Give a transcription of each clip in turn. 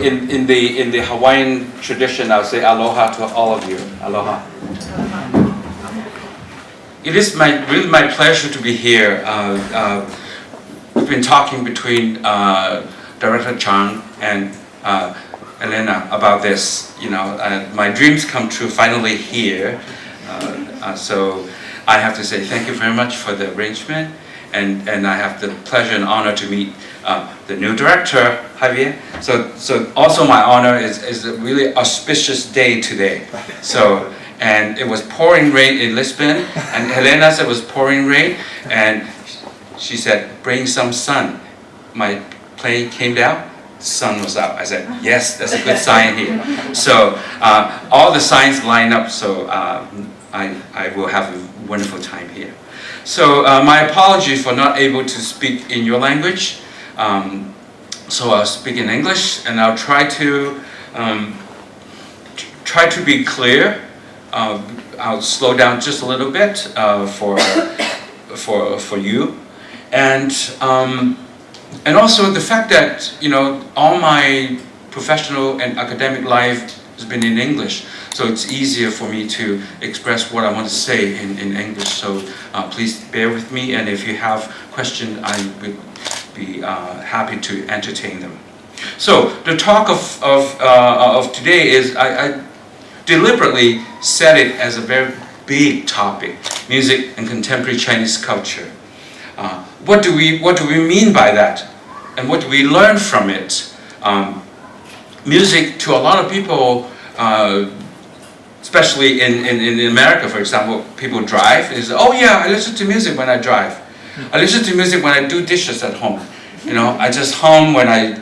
in the Hawaiian tradition, I'll say aloha to all of you. Aloha. It is really my pleasure to be here. We've been talking between Director Chang and Elena about this. My dreams come true finally here. So I have to say thank you very much for the arrangement, and I have the pleasure and honor to meet the new director, Javier. So also my honor is a really auspicious day today. And it was pouring rain in Lisbon, and Helena said it was pouring rain, and she said, bring some sun. My plane came down, sun was out. I said, yes, that's a good sign here. So all the signs line up, so I will have a wonderful time here. So my apology for not able to speak in your language. So I'll speak in English, and I'll try to be clear. I'll slow down just a little bit for you, and also the fact that all my professional and academic life has been in English, so it's easier for me to express what I want to say in English. So please bear with me, and if you have questions, I would be happy to entertain them. So the talk of today is I deliberately set it as a very big topic: music and contemporary Chinese culture. What do we mean by that, and what do we learn from it? Music, to a lot of people, especially in America, for example, people drive. They say, "Oh yeah, I listen to music when I drive. I listen to music when I do dishes at home. I just hum when I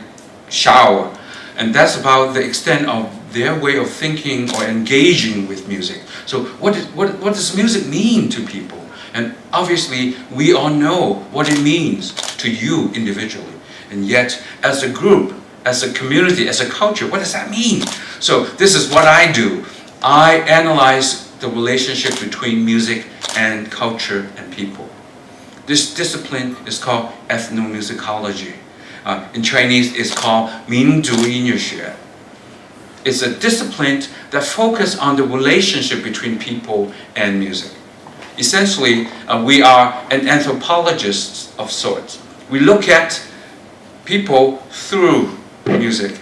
shower," and that's about the extent of their way of thinking or engaging with music. So what does music mean to people? And obviously we all know what it means to you individually. And yet as a group, as a community, as a culture, what does that mean? So this is what I do. I analyze the relationship between music and culture and people. This discipline is called etnomusicologhy. In Chinese it's called 民族音乐学. It's a discipline that focuses on the relationship between people and music. Essentially, we are an anthropologist of sorts. We look at people through music.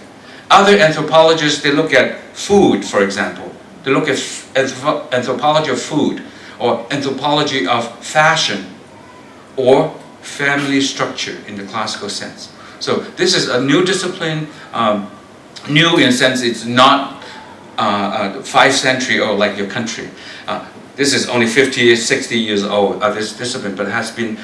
Other anthropologists, they look at food, for example. They look at anthropology of food, or anthropology of fashion, or family structure in the classical sense. So this is a new discipline. New in the sense it's not 5th century or like your country. This is only 50, 60 years old, this discipline, but it has been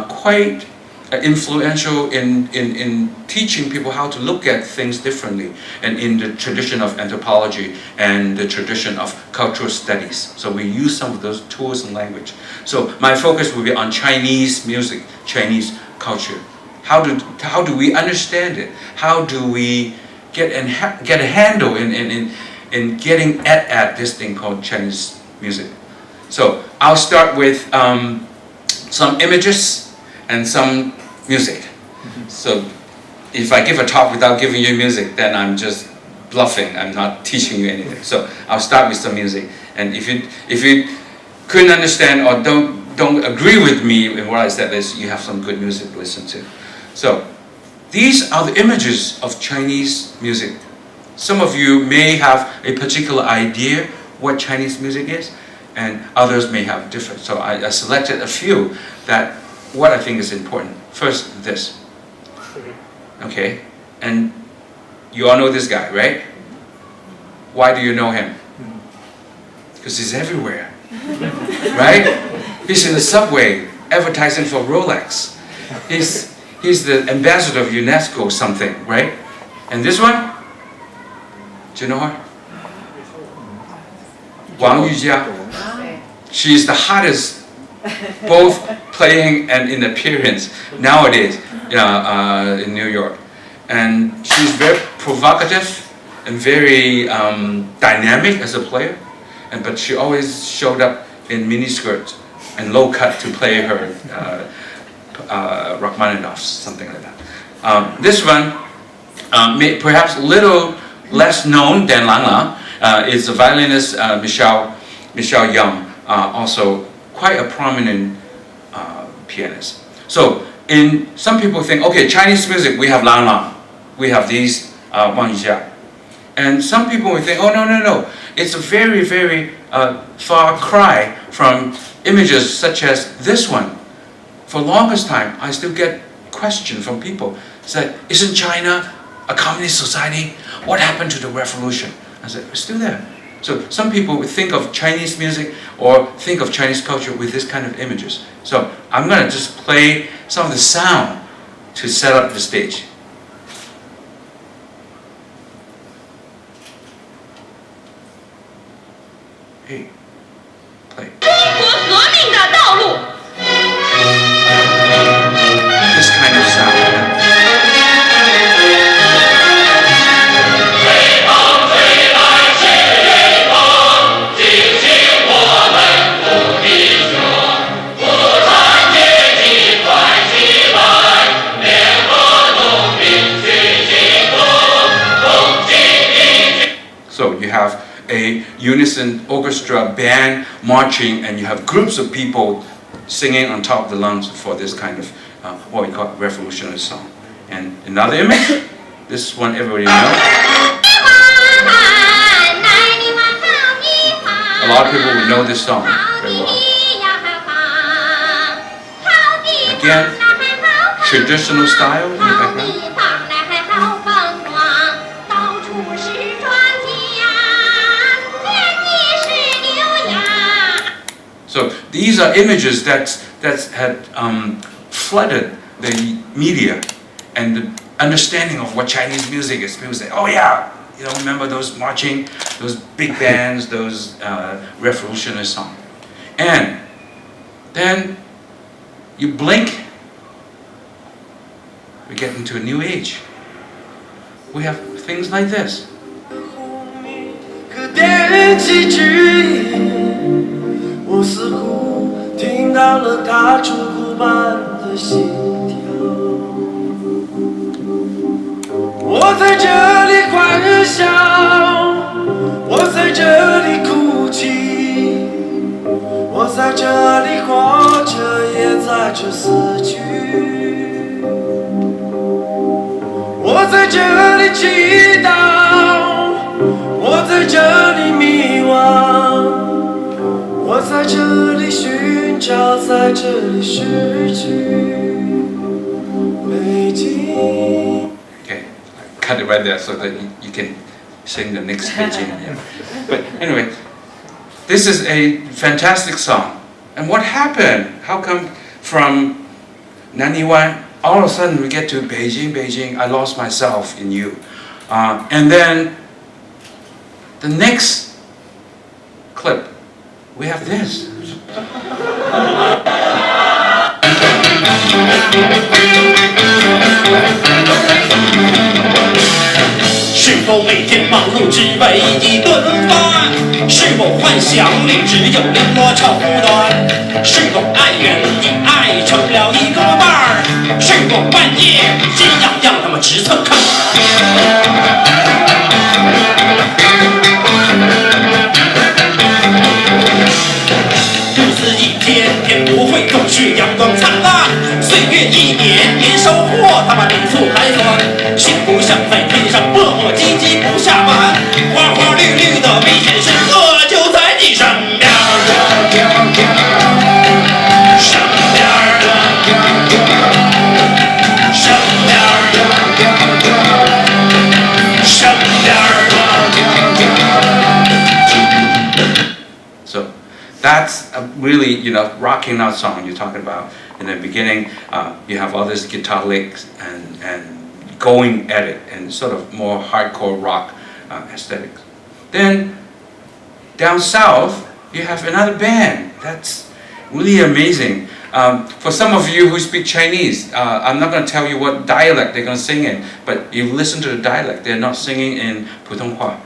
quite influential in teaching people how to look at things differently, and in the tradition of anthropology and the tradition of cultural studies. So we use some of those tools and language. So my focus will be on Chinese music, Chinese culture. How do we understand it? How do we get a handle in getting at this thing called Chinese music? So I'll start with some images and some music. So if I give a talk without giving you music, then I'm just bluffing. I'm not teaching you anything. So I'll start with some music, and if you couldn't understand or don't agree with me in what I said, you have some good music to listen to. So these are the images of Chinese music. Some of you may have a particular idea what Chinese music is, and others may have different. So I selected a few that what I think is important. First, this. Okay, and you all know this guy, right? Why do you know him? Because he's everywhere, right? He's in the subway advertising for Rolex. He's the ambassador of UNESCO or something, right? And this one, do you know her? Wang Yujia. She's the hottest, both playing and in appearance nowadays in New York. And she's very provocative and very dynamic as a player. But she always showed up in miniskirts and low cut to play her Rachmaninoffs, something like that. This one, perhaps a little less known than Lang Lang is the violinist Michelle Young, also quite a prominent pianist. So some people think, okay, Chinese music, we have Lang Lang, we have these Wang Yijia. And some people will think, oh no, it's a very, very far cry from images such as this one. For the longest time, I still get questions from people. It's like, isn't China a communist society? What happened to the revolution? I said, it's still there. So some people would think of Chinese music or think of Chinese culture with this kind of images. So I'm going to just play some of the sound to set up the stage. Hey, play. This kind of sound. So you have a unison orchestra band marching, and you have groups of people singing on top of the lungs for this kind of what we call revolutionary song. And another image, this one everybody knows. A lot of people would know this song very well. Again, traditional style in the background. So these are images that had flooded the media and the understanding of what Chinese music is. People say, oh yeah, remember those marching, those big bands, those revolutionary songs. And then you blink, we get into a new age. We have things like this.我似乎听到了他楚楚般的心跳，我在这里欢笑，我在这里哭泣，我在这里活着，也在这死去，我在这里祈祷，我在这里迷惘。我在这里寻找，在这里失去北京。 Okay, cut it right there so that you can sing the next Beijing. Yeah. But anyway, this is a fantastic song. And what happened? How come from Nanyuan, all of a sudden we get to Beijing, Beijing, I lost myself in you. And then the next clip, we have this. 是否每天忙碌只为一顿饭？是否幻想里只有两个手段？是否爱人已爱成了一个伴儿？是否半夜心痒痒他们直蹭看？日子一天天不会总是阳光灿烂，岁月一年年收获他把民族还算，幸福像在天上磨磨唧唧不下班，花花绿绿的每天时刻就在你身边。身边身边身边 So that's a really, rocking out song you're talking about. In the beginning, you have all this guitar licks and going at it and sort of more hardcore rock aesthetics. Then down south, you have another band. That's really amazing. For some of you who speak Chinese, I'm not going to tell you what dialect they're going to sing in, but you listen to the dialect. They're not singing in Putonghua.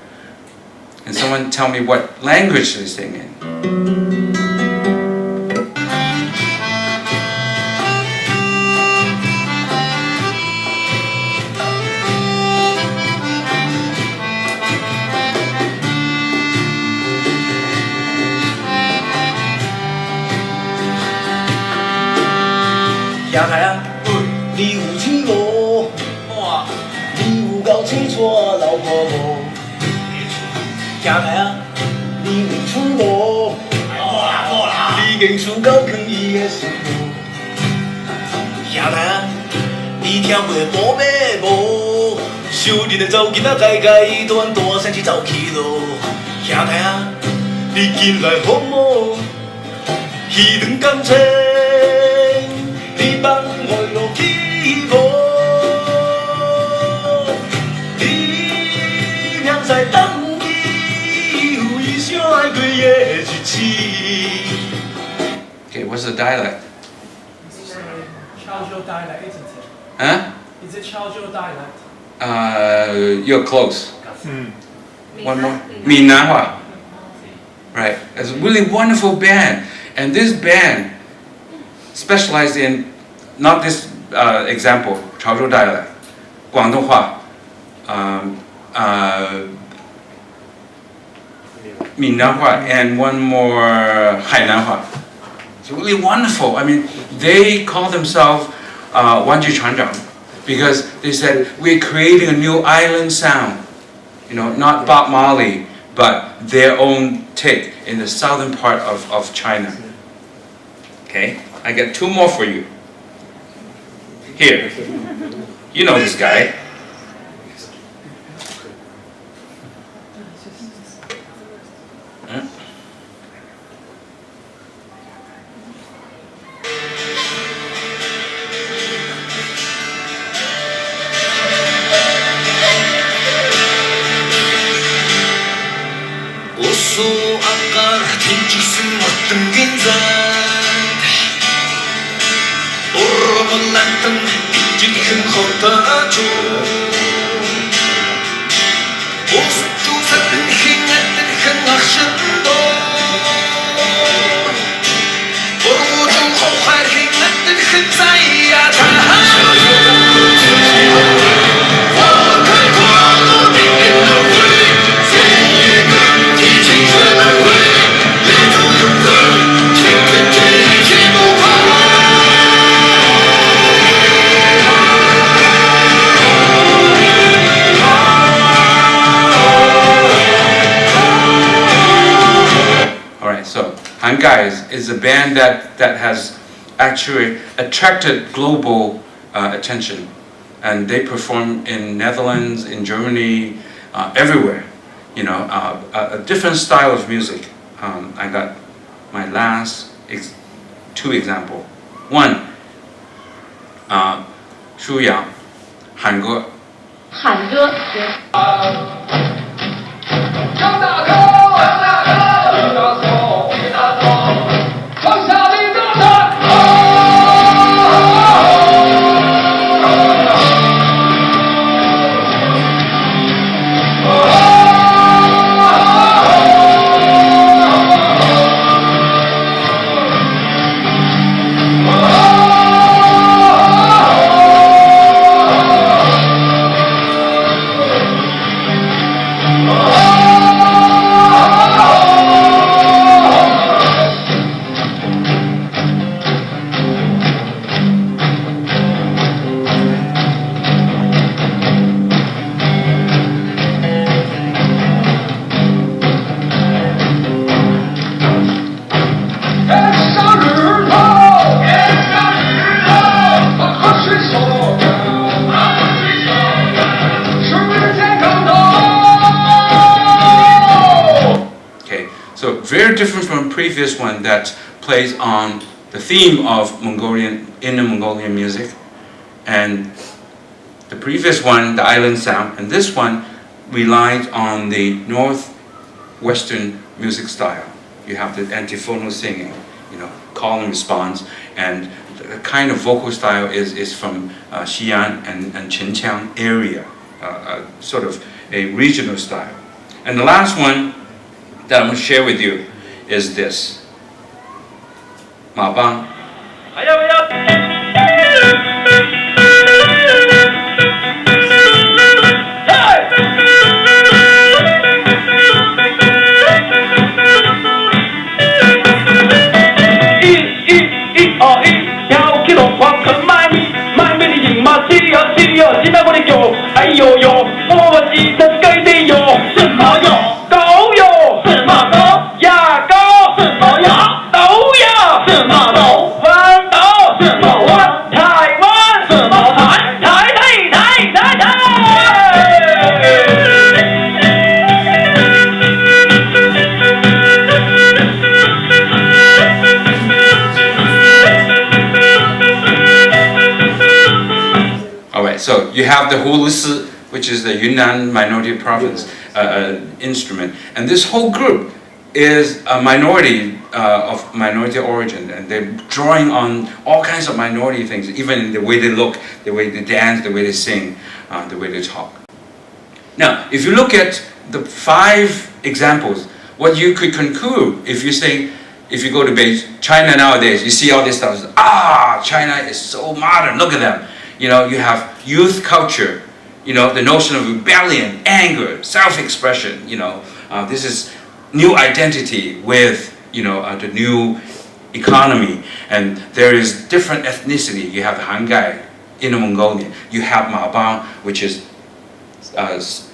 And someone tell me what language they sing in. 兄弟啊，你有钱无？哇！你有够青娶老婆无？兄弟啊，你有厝无？无啦！你硬厝够囥伊的厝无？兄弟啊，你听过宝贝无？小日的走囡仔家家端大山去走去咯。兄弟啊，你进来好无？彼段感情，你放我落去无？你娘在等伊，有伊想爱过的日子。Okay, what's the dialect? Chaozhou dialect, isn't it? Huh? Is it Chaozhou dialect? You're close. One more. Minahua. Right. It's a really wonderful band. And this band specialized in not this example, Chaozhou dialect, Guangdonghua, Minahua, and one more Hainanhua. It's really wonderful. I mean, they call themselves Wanji Chuanzhang because they said we're creating a new island sound. You know, not Bob Marley, but their own take in the southern part of China. Okay, I got two more for you. Here, you know this guy. Huh? Usu akar tinjisin mateng ginzan Urmalantang tinjikin khota chu Ustu satin hingatin hingaksin do Urmujung khokhar hingatin hinzaya Guys is a band that has actually attracted global attention, and they perform in Netherlands, in Germany, everywhere. You know, a different style of music. I got my last two examples. One, Shu Yang, Hange. 喊歌。Very different from the previous one that plays on the theme of inner Mongolian music, and the previous one, the island sound, and this one relies on the northwestern music style. You have the antiphonal singing, you know, call and response, and the kind of vocal style is from Xi'an and Xinjiang area, sort of a regional style. And the last one that I'm going to share with you is this. Ma Bang. I, 跳起龙皇城。so you have the hulusi, which is the Yunnan minority province instrument, and this whole group is a minority of minority origin, and they're drawing on all kinds of minority things, even in the way they look, the way they dance, the way they sing, the way they talk. Now, if you look at the 5 examples, what you could conclude if you go to Beijing, China nowadays, you see all this stuff. China is so modern. Look at them. You know, you have youth culture. You know, the notion of rebellion, anger, self-expression. You know, this is new identity with the new economy, and there is different ethnicity. You have the Hangai, Inner Mongolian. You have Mabang, which is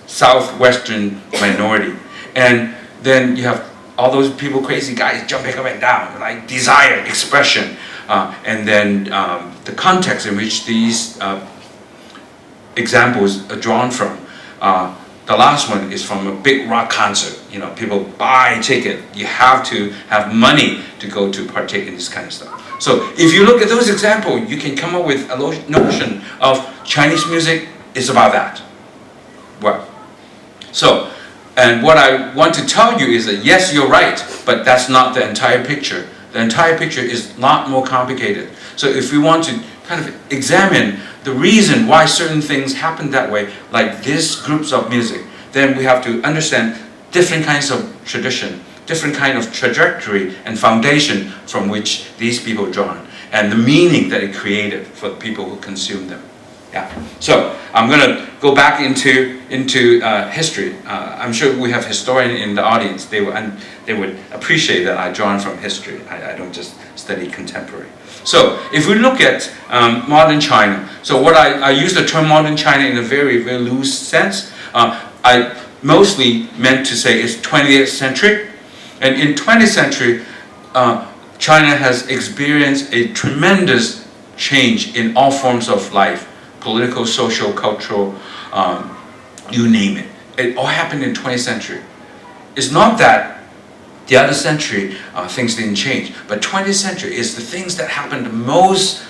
southwestern minority, and then you have all those people, crazy guys jumping up and down, like desire, expression, and then the context in which these examples are drawn from. The last one is from a big rock concert. You know, people buy a ticket. You have to have money to go to partake in this kind of stuff. So if you look at those examples, you can come up with a notion of Chinese music is about that. Well, so, and what I want to tell you is that yes, you're right, but that's not the entire picture. The entire picture is a lot more complicated. So if we want to kind of examine the reason why certain things happen that way, like these groups of music, then we have to understand different kinds of tradition, different kind of trajectory and foundation from which these people drawn, and the meaning that it created for the people who consume them. Yeah. So I'm going to go back into history. I'm sure we have historians in the audience. They would appreciate that I drawn from history. I don't just study contemporary. So if we look at modern China, so what I use the term modern China in a very, very loose sense. I mostly meant to say it's 20th century. And in 20th century, China has experienced a tremendous change in all forms of life. Political, social, cultural, you name it. It all happened in 20th century. It's not that the other century things didn't change, but 20th century is the things that happened the most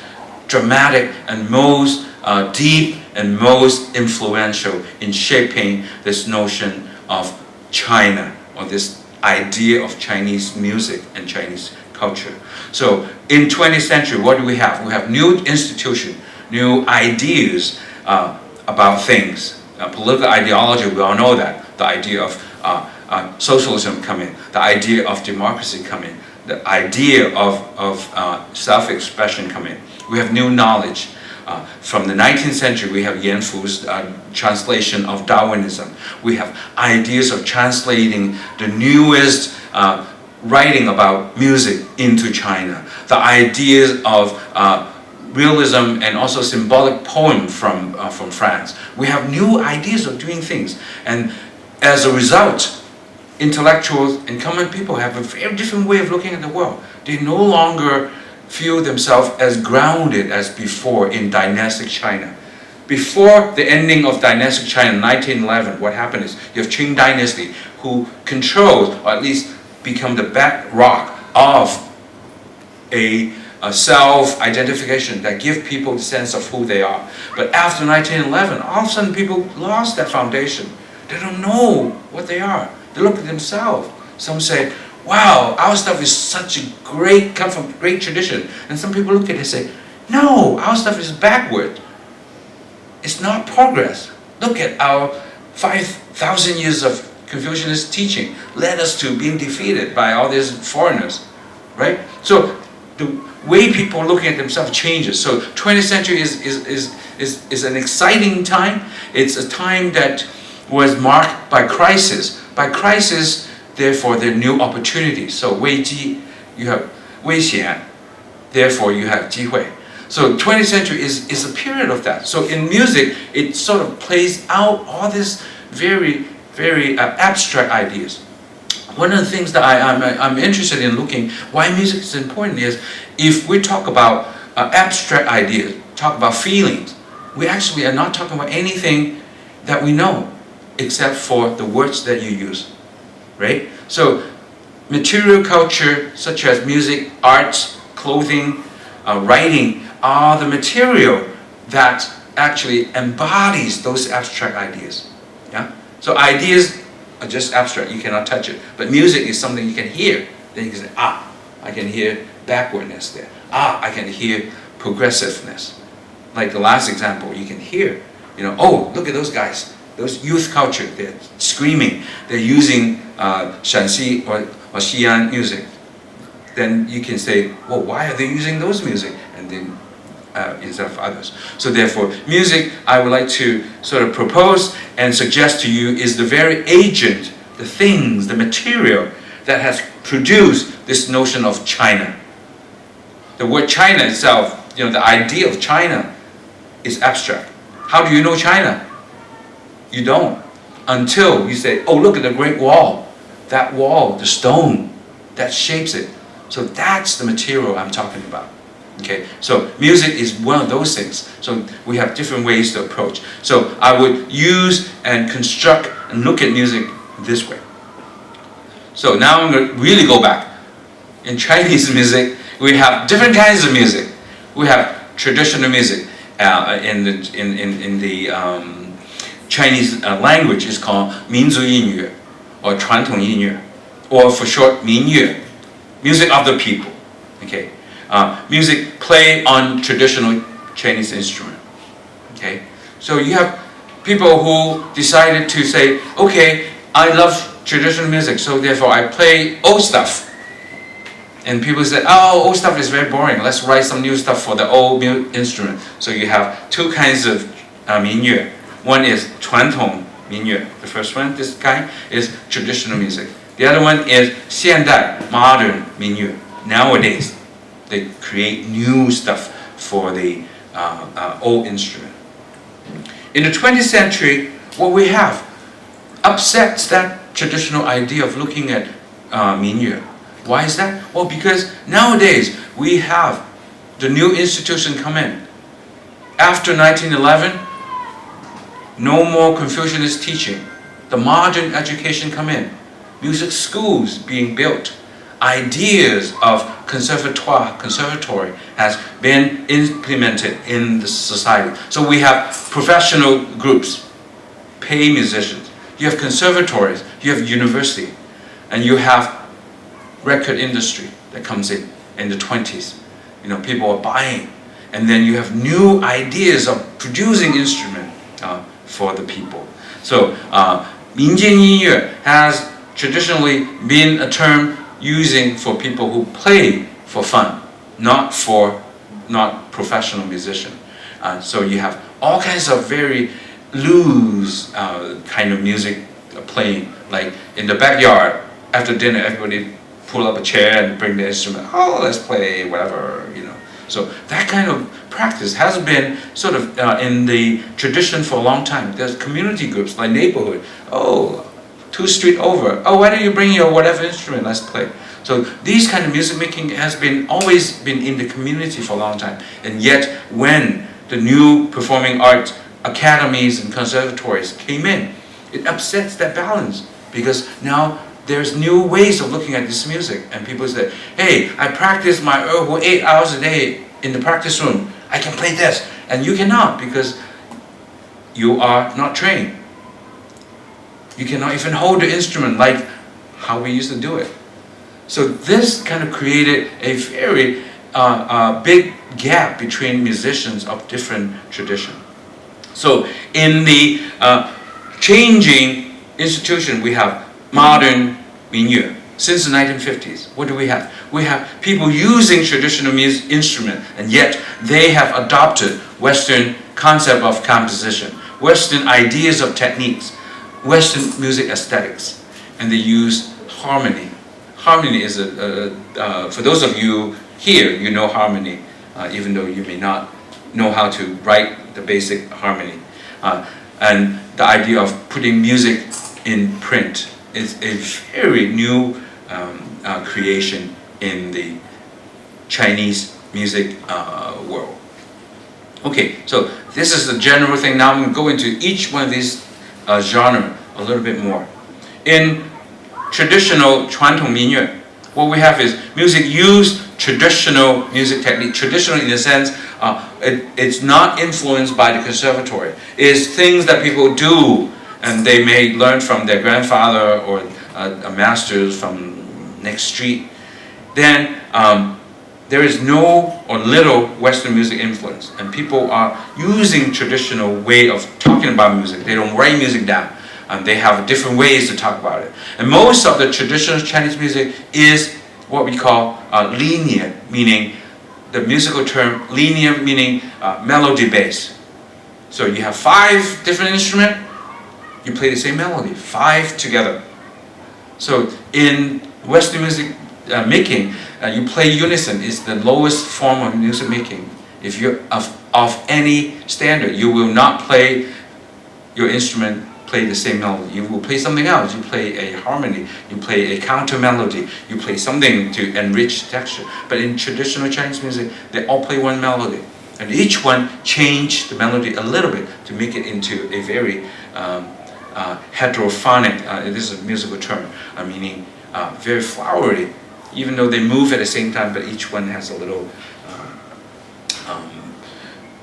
dramatic and most deep and most influential in shaping this notion of China, or this idea of Chinese music and Chinese culture. So in 20th century, what do we have? We have new institutions, new ideas about things. Political ideology, we all know that. The idea of socialism come in, the idea of democracy come in, the idea of self-expression come in. We have new knowledge. From the 19th century, we have Yan Fu's translation of Darwinism. We have ideas of translating the newest writing about music into China. The ideas of realism and also symbolic poem from France. We have new ideas of doing things, and as a result, intellectuals and common people have a very different way of looking at the world. They no longer feel themselves as grounded as before in dynastic China. Before the ending of dynastic China in 1911, what happened is you have Qing dynasty who controls, or at least become the bedrock of a self-identification that give people the sense of who they are. But after 1911, all of a sudden people lost that foundation. They don't know what they are. They look at themselves. Some say, wow, our stuff is such a great, come from great tradition. And some people look at it and say, no, our stuff is backward. It's not progress. Look at our 5,000 years of Confucianist teaching led us to being defeated by all these foreigners, right? So the way people are looking at themselves changes. So 20th century is an exciting time. It's a time that was marked by crisis. By crisis, therefore, there are new opportunities. So 危机, you have 危险, therefore you have 机会. So 20th century is a period of that. So in music, it sort of plays out all these very, very abstract ideas. One of the things that I'm interested in looking why music is important is if we talk about abstract ideas, talk about feelings, we actually are not talking about anything that we know except for the words that you use, right? So material culture such as music, arts, clothing, writing are the material that actually embodies those abstract ideas. Yeah? So ideas are just abstract, you cannot touch it. But music is something you can hear. Then you can say, ah, I can hear backwardness there. Ah, I can hear progressiveness. Like the last example, you can hear, oh, look at those guys. Those youth culture, they're screaming. They're using Shanxi or Xi'an music. Then you can say, well, why are they using those music? And then instead of others. So therefore, music, I would like to sort of propose and suggest to you is the very agent, the things, the material that has produced this notion of China. The word China itself, the idea of China is abstract. How do you know China? You don't. Until you say, oh, look at the Great Wall. That wall, the stone, that shapes it. So that's the material I'm talking about. Okay, so music is one of those things. So we have different ways to approach. So I would use and construct and look at music this way. So now I'm going to really go back. In Chinese music, we have different kinds of music. We have traditional music. In the Chinese language is called 民族音乐 or 传统音乐 or for short 民乐, music of the people. Okay. Music play on traditional Chinese instrument. Okay, so you have people who decided to say, okay, I love traditional music, so therefore I play old stuff. And people said, oh, old stuff is very boring. Let's write some new stuff for the old instrument. So you have two kinds of 民乐. One is 传统民乐. The first one, this kind, is traditional music. The other one is 现代 modern 民乐. Nowadays, they create new stuff for the old instrument. In the 20th century, what we have upsets that traditional idea of looking at 民乐. Why is that? Well, because nowadays we have the new institution come in. After 1911, no more Confucianist teaching. The modern education come in. Music schools being built. Ideas of conservatory has been implemented in the society. So we have professional groups, pay musicians. You have conservatories, you have university, and you have record industry that comes in the 20s. People are buying. And then you have new ideas of producing instruments for the people. So 民间音乐 has traditionally been a term using for people who play for fun, not professional musician. So you have all kinds of very loose kind of music playing, like in the backyard after dinner, everybody pull up a chair and bring the instrument. Oh, let's play whatever, So that kind of practice has been sort of in the tradition for a long time. There's community groups like neighborhood. Oh, 2 streets over. Oh, why don't you bring your whatever instrument? Let's play. So these kind of music making has always been in the community for a long time. And yet, when the new performing arts academies and conservatories came in, it upsets that balance because now there's new ways of looking at this music. And people say, hey, I practice my erhu 8 hours a day in the practice room. I can play this. And you cannot because you are not trained. You cannot even hold the instrument like how we used to do it. So this kind of created a very big gap between musicians of different tradition. So in the changing institution, we have modern 民乐. Since the 1950s, what do we have? We have people using traditional music instrument, and yet they have adopted Western concept of composition, Western ideas of techniques, Western music aesthetics, and they use harmony. Harmony is for those of you here, you know harmony, even though you may not know how to write the basic harmony. And the idea of putting music in print is a very new creation in the Chinese music world. Okay, so this is the general thing. Now I'm going to go into each one of these genre a little bit more. In traditional 传统民乐, what we have is music use traditional music technique, traditional in the sense It's not influenced by the conservatory. It's things that people do, and they may learn from their grandfather or a master's from next street. Then there is no or little Western music influence, and people are using traditional way of talking about music. They don't write music down. They have different ways to talk about it. And most of the traditional Chinese music is what we call linear, meaning the musical term linear meaning melody based. So you have 5 different instruments, you play the same melody, 5 together. So in Western music making, you play unison. It's the lowest form of music making. If you're of any standard, you will not play your instrument play the same melody. You will play something else. You play a harmony. You play a counter melody. You play something to enrich texture. But in traditional Chinese music, they all play one melody, and each one change the melody a little bit to make it into a very heterophonic. This is a musical term, meaning very flowery. Even though they move at the same time, but each one has a little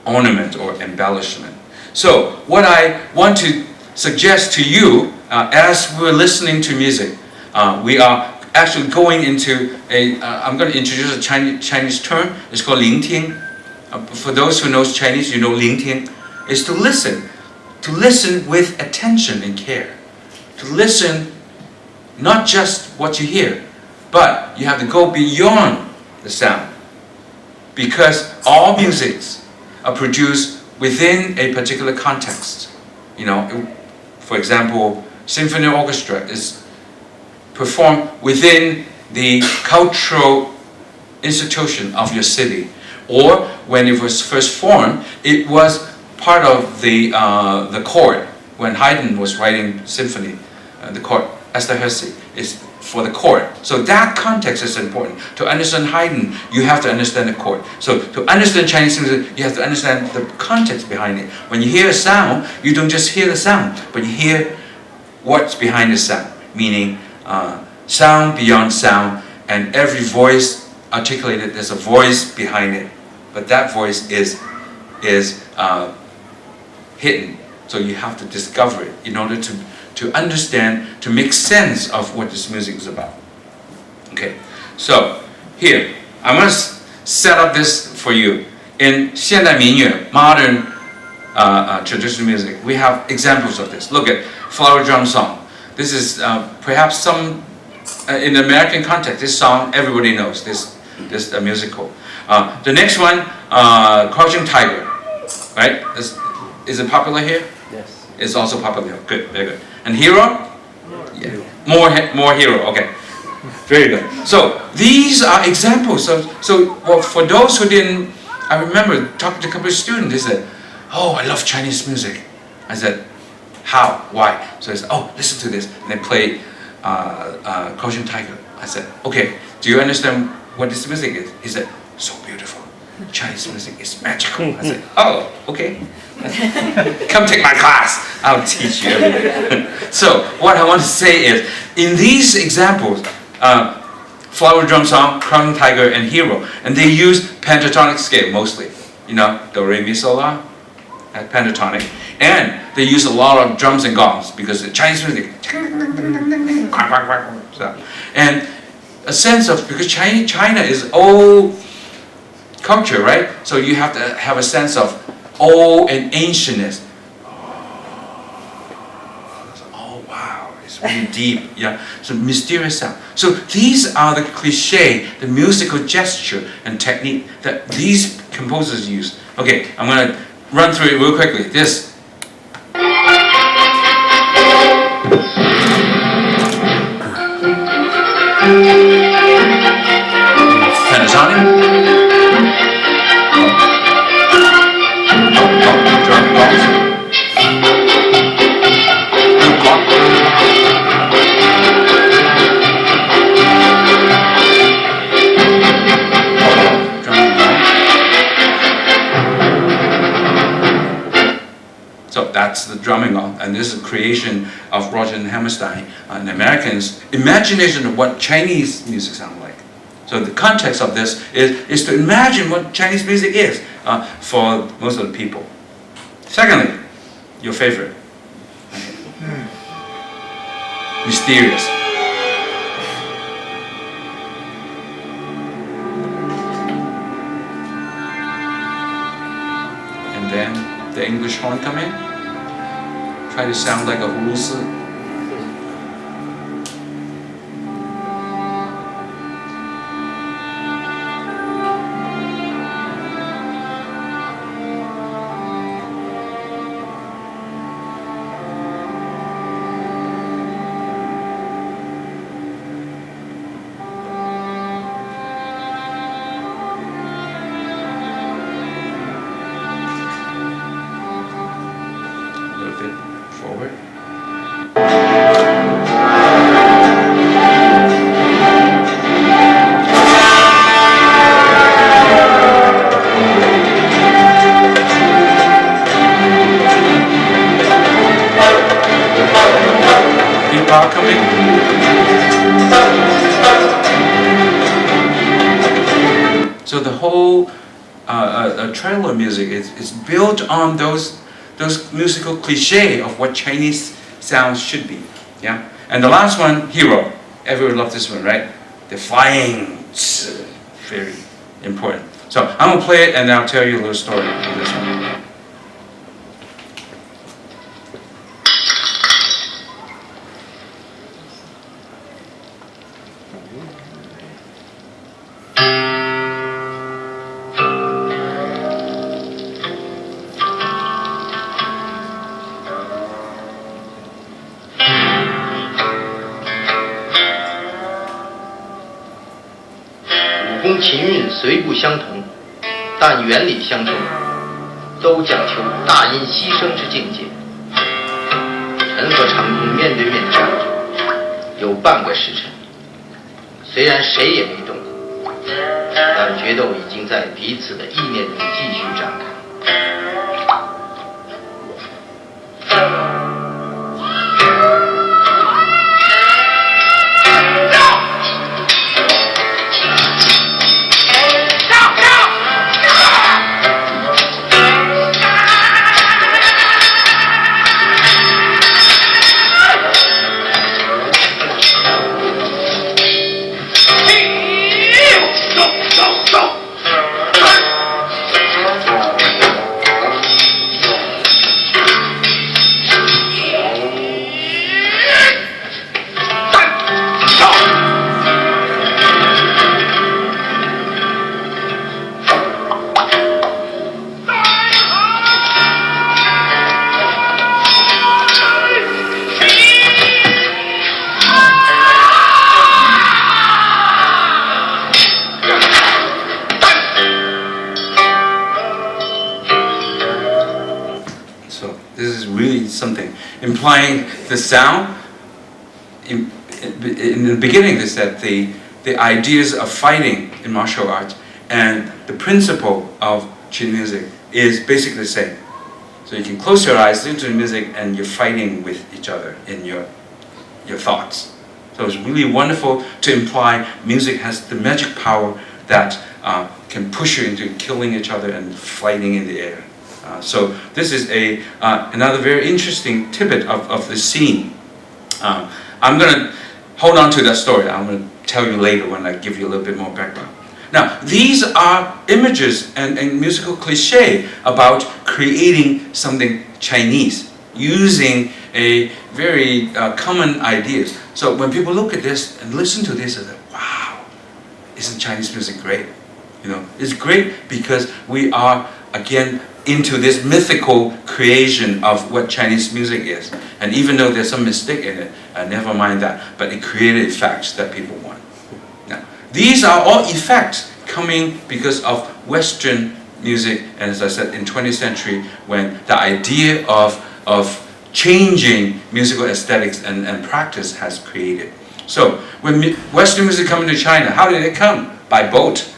ornament or embellishment. So what I want to suggest to you as we're listening to music, we are actually going into I'm going to introduce a Chinese term. It's called 聆听. For those who knows Chinese, you know 聆听 is to listen with attention and care, to listen not just what you hear, but you have to go beyond the sound, because all musics are produced within a particular context. You know, for example, symphony orchestra is performed within the cultural institution of your city, or when it was first formed, it was part of the court. When Haydn was writing symphony, the court, Esterhazy, is for the court. So that context is important. To understand Haydn, you have to understand the court. So to understand Chinese music, you have to understand the context behind it. When you hear a sound, you don't just hear the sound, but you hear what's behind the sound, meaning sound beyond sound, and every voice articulated, there's a voice behind it, but that voice is hidden. So you have to discover it in order to understand, to make sense of what this music is about. Okay, so here, I'm going to set up this for you. In 现代民乐, modern traditional music, we have examples of this. Look at flower drum song. This is perhaps some, in the American context, this song everybody knows, this musical. The next one, Crouching Tiger, right? Is it popular here? Yes. It's also popular. Good, very good. And Hero? Yeah. More Hero, okay. Very good. So these are examples. So well, for those who didn't, I remember talking to a couple of students, they said, oh, I love Chinese music. I said, how? Why? So they said, oh, listen to this. And they played Crouching Tiger. I said, okay, do you understand what this music is? He said, so beautiful. Chinese music is magical. I said, oh, okay. Come take my class. I'll teach you everything. So what I want to say is, in these examples, flower drum song, Crouching Tiger, and Hero, and they use pentatonic scale mostly. You know, do, re, mi, sol, la, pentatonic, and they use a lot of drums and gongs because the Chinese music, and a sense of, because China is old culture, right? So you have to have a sense of old and ancientness. Oh wow, it's really deep, yeah. So mysterious sound. So these are the cliche, the musical gesture and technique that these composers use. Okay, I'm gonna run through it real quickly. This. Pentatonic. So that's the drumming on, and this is a creation of Roger and Hammerstein and Americans' imagination of what Chinese music sounds like. So the context of this is to imagine what Chinese music is for most of the people. Secondly, your favorite. Mysterious. And then the English horn come in. Try to sound like a hulu. So the whole trailer music is built on those musical cliché of what Chinese sounds should be. Yeah. And the last one, hero. Everyone loves this one, right? The flying, very important. So I'm gonna play it and I'll tell you a little story on this one. 琴韵虽不相同，但原理相同，都讲求大音希声之境界。臣和长空面对面站着，有半个时辰，虽然谁也没动，但决斗已经在彼此的意念中继续展开。 Implying the sound. In the beginning, they said the ideas of fighting in martial arts and the principle of Qin music is basically the same. So you can close your eyes, listen to the music, and you're fighting with each other in your thoughts. So it's really wonderful to imply music has the magic power that can push you into killing each other and fighting in the air. So this is another very interesting tidbit of the scene. I'm going to hold on to that story. I'm going to tell you later when I give you a little bit more background. Now, these are images and musical cliché about creating something Chinese, using a very common ideas. So when people look at this and listen to this, they're like, wow, isn't Chinese music great? You know, it's great because we are, again, into this mythical creation of what Chinese music is. And even though there's some mistake in it, never mind that, but it created effects that people want. Now, these are all effects coming because of Western music, and as I said, in 20th century, when the idea of changing musical aesthetics and practice has created. So, when Western music came to China, how did it come? By boat,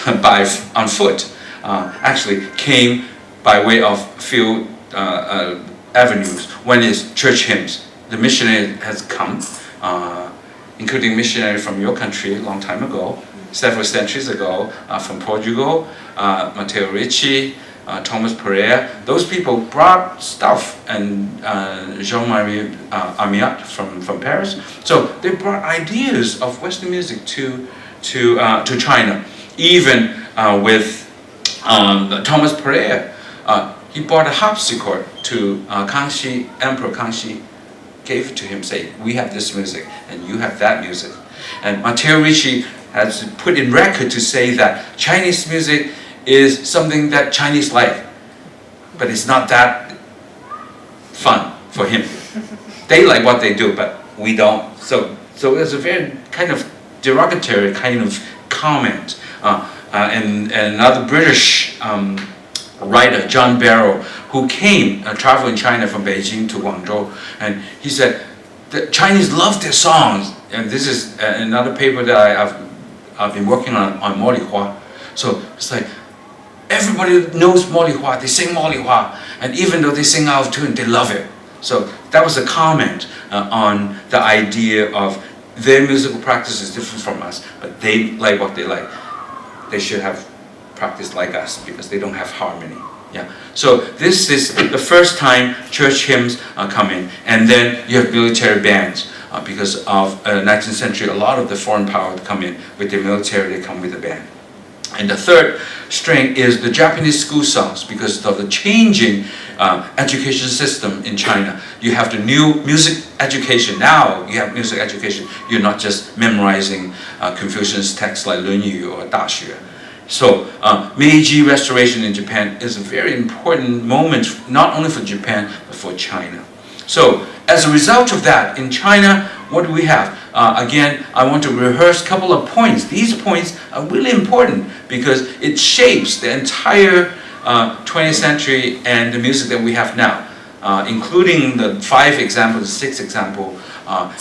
on foot. Actually came by way of few avenues. One is church hymns. The missionary has come, including missionary from your country a long time ago, several centuries ago from Portugal, Matteo Ricci, Thomas Pereira. Those people brought stuff, and Jean-Marie Amiot from Paris. So they brought ideas of Western music to China. Even with Thomas Pereira, he brought a harpsichord to Kangxi, Emperor Kangxi, gave it to him, saying, "We have this music, and you have that music." And Matteo Ricci has put in record to say that Chinese music is something that Chinese like, but it's not that fun for him. They like what they do, but we don't. So it's a very kind of derogatory kind of comment. And another British writer, John Barrow, who came traveled in China from Beijing to Guangzhou, and he said the Chinese love their songs. And this is another paper that I've been working on Mo Li Hua. So it's like everybody knows Mo Li Hua, they sing Mo Li Hua, and even though they sing out of tune, they love it. So that was a comment on the idea of their musical practice is different from us, but they like what they like. They should have practiced like us because they don't have harmony. Yeah. So this is the first time church hymns come in, and then you have military bands because of 19th century. A lot of the foreign power come in with the military. They come with a band. And the third string is the Japanese school songs because of the changing education system in China. You have the new music education. Now you have music education. You're not just memorizing Confucian's texts like 论语 or 大学. So Meiji Restoration in Japan is a very important moment, not only for Japan, but for China. So as a result of that, in China, what do we have? Again, I want to rehearse a couple of points. These points are really important because it shapes the entire 20th century and the music that we have now, including the 5 examples, 6 examples,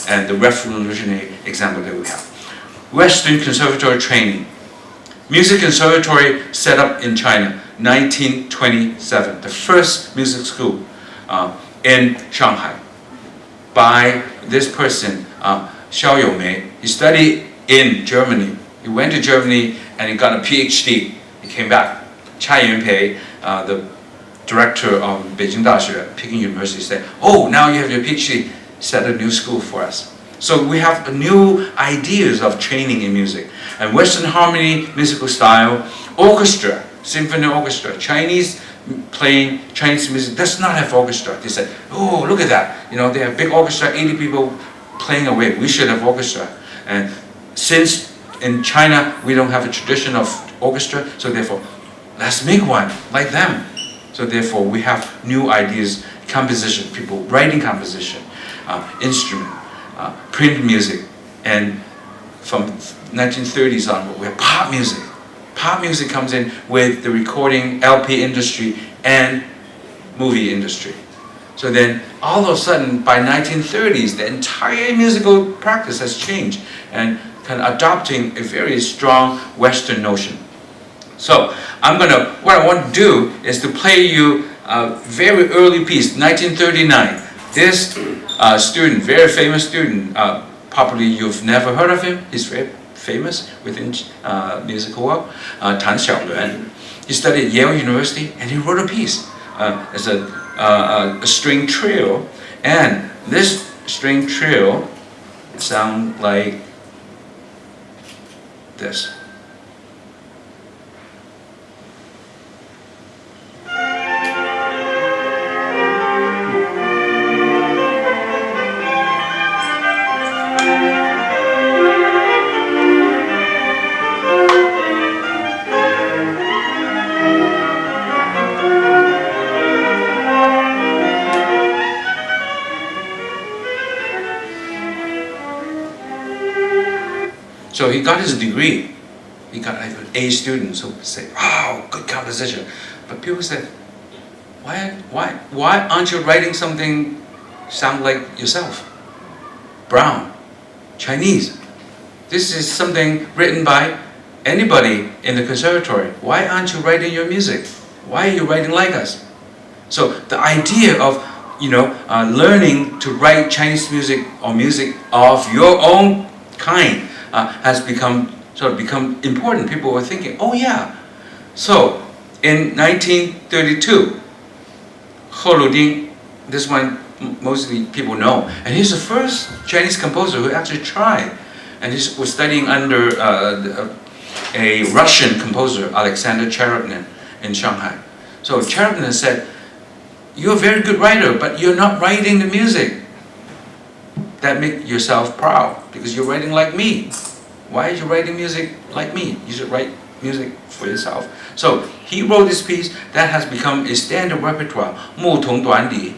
and the revolutionary example that we have. Western Conservatory training. Music Conservatory set up in China, 1927, the first music school in Shanghai by this person, Xiao Youmei. He studied in Germany. He went to Germany and he got a PhD. He came back. Chai Yunpei, the director of Beijing Daxue, Peking University, said, "Oh, now you have your PhD. Set a new school for us." So we have new ideas of training in music. And Western harmony musical style, orchestra, symphony orchestra, Chinese playing Chinese music does not have orchestra. They said, "Oh, look at that. You know, they have big orchestra, 80 people playing away. We should have orchestra." And since in China we don't have a tradition of orchestra, so therefore let's make one like them. So therefore we have new ideas, composition, people writing composition, instrument, print music, and from 1930s on we have pop music. Pop music comes in with the recording LP industry and movie industry. So then all of a sudden by 1930s the entire musical practice has changed and kind of adopting a very strong Western notion. So what I want to do is to play you a very early piece, 1939. This student, very famous student, probably you've never heard of him. He's very famous within musical world, Tan Xiaoluan. He studied at Yale University and he wrote a piece. It's a string trio, and this string trio sounds like this. So he got his degree. He got like an A student, so say, "Wow, good composition." But people said, why aren't you writing something sound like yourself? Brown, Chinese. This is something written by anybody in the conservatory. Why aren't you writing your music? Why are you writing like us? So the idea of learning to write Chinese music or music of your own kind has become So it became important. People were thinking, oh yeah. So in 1932, He Luding, this one mostly people know, and he's the first Chinese composer who actually tried, and he was studying under a Russian composer, Alexander Cherepnin, in Shanghai. So Cherepnin said, you're a very good writer, but you're not writing the music that make yourself proud, because you're writing like me. Why are you writing music like me? You should write music for yourself. So he wrote this piece that has become a standard repertoire, 牧童短笛.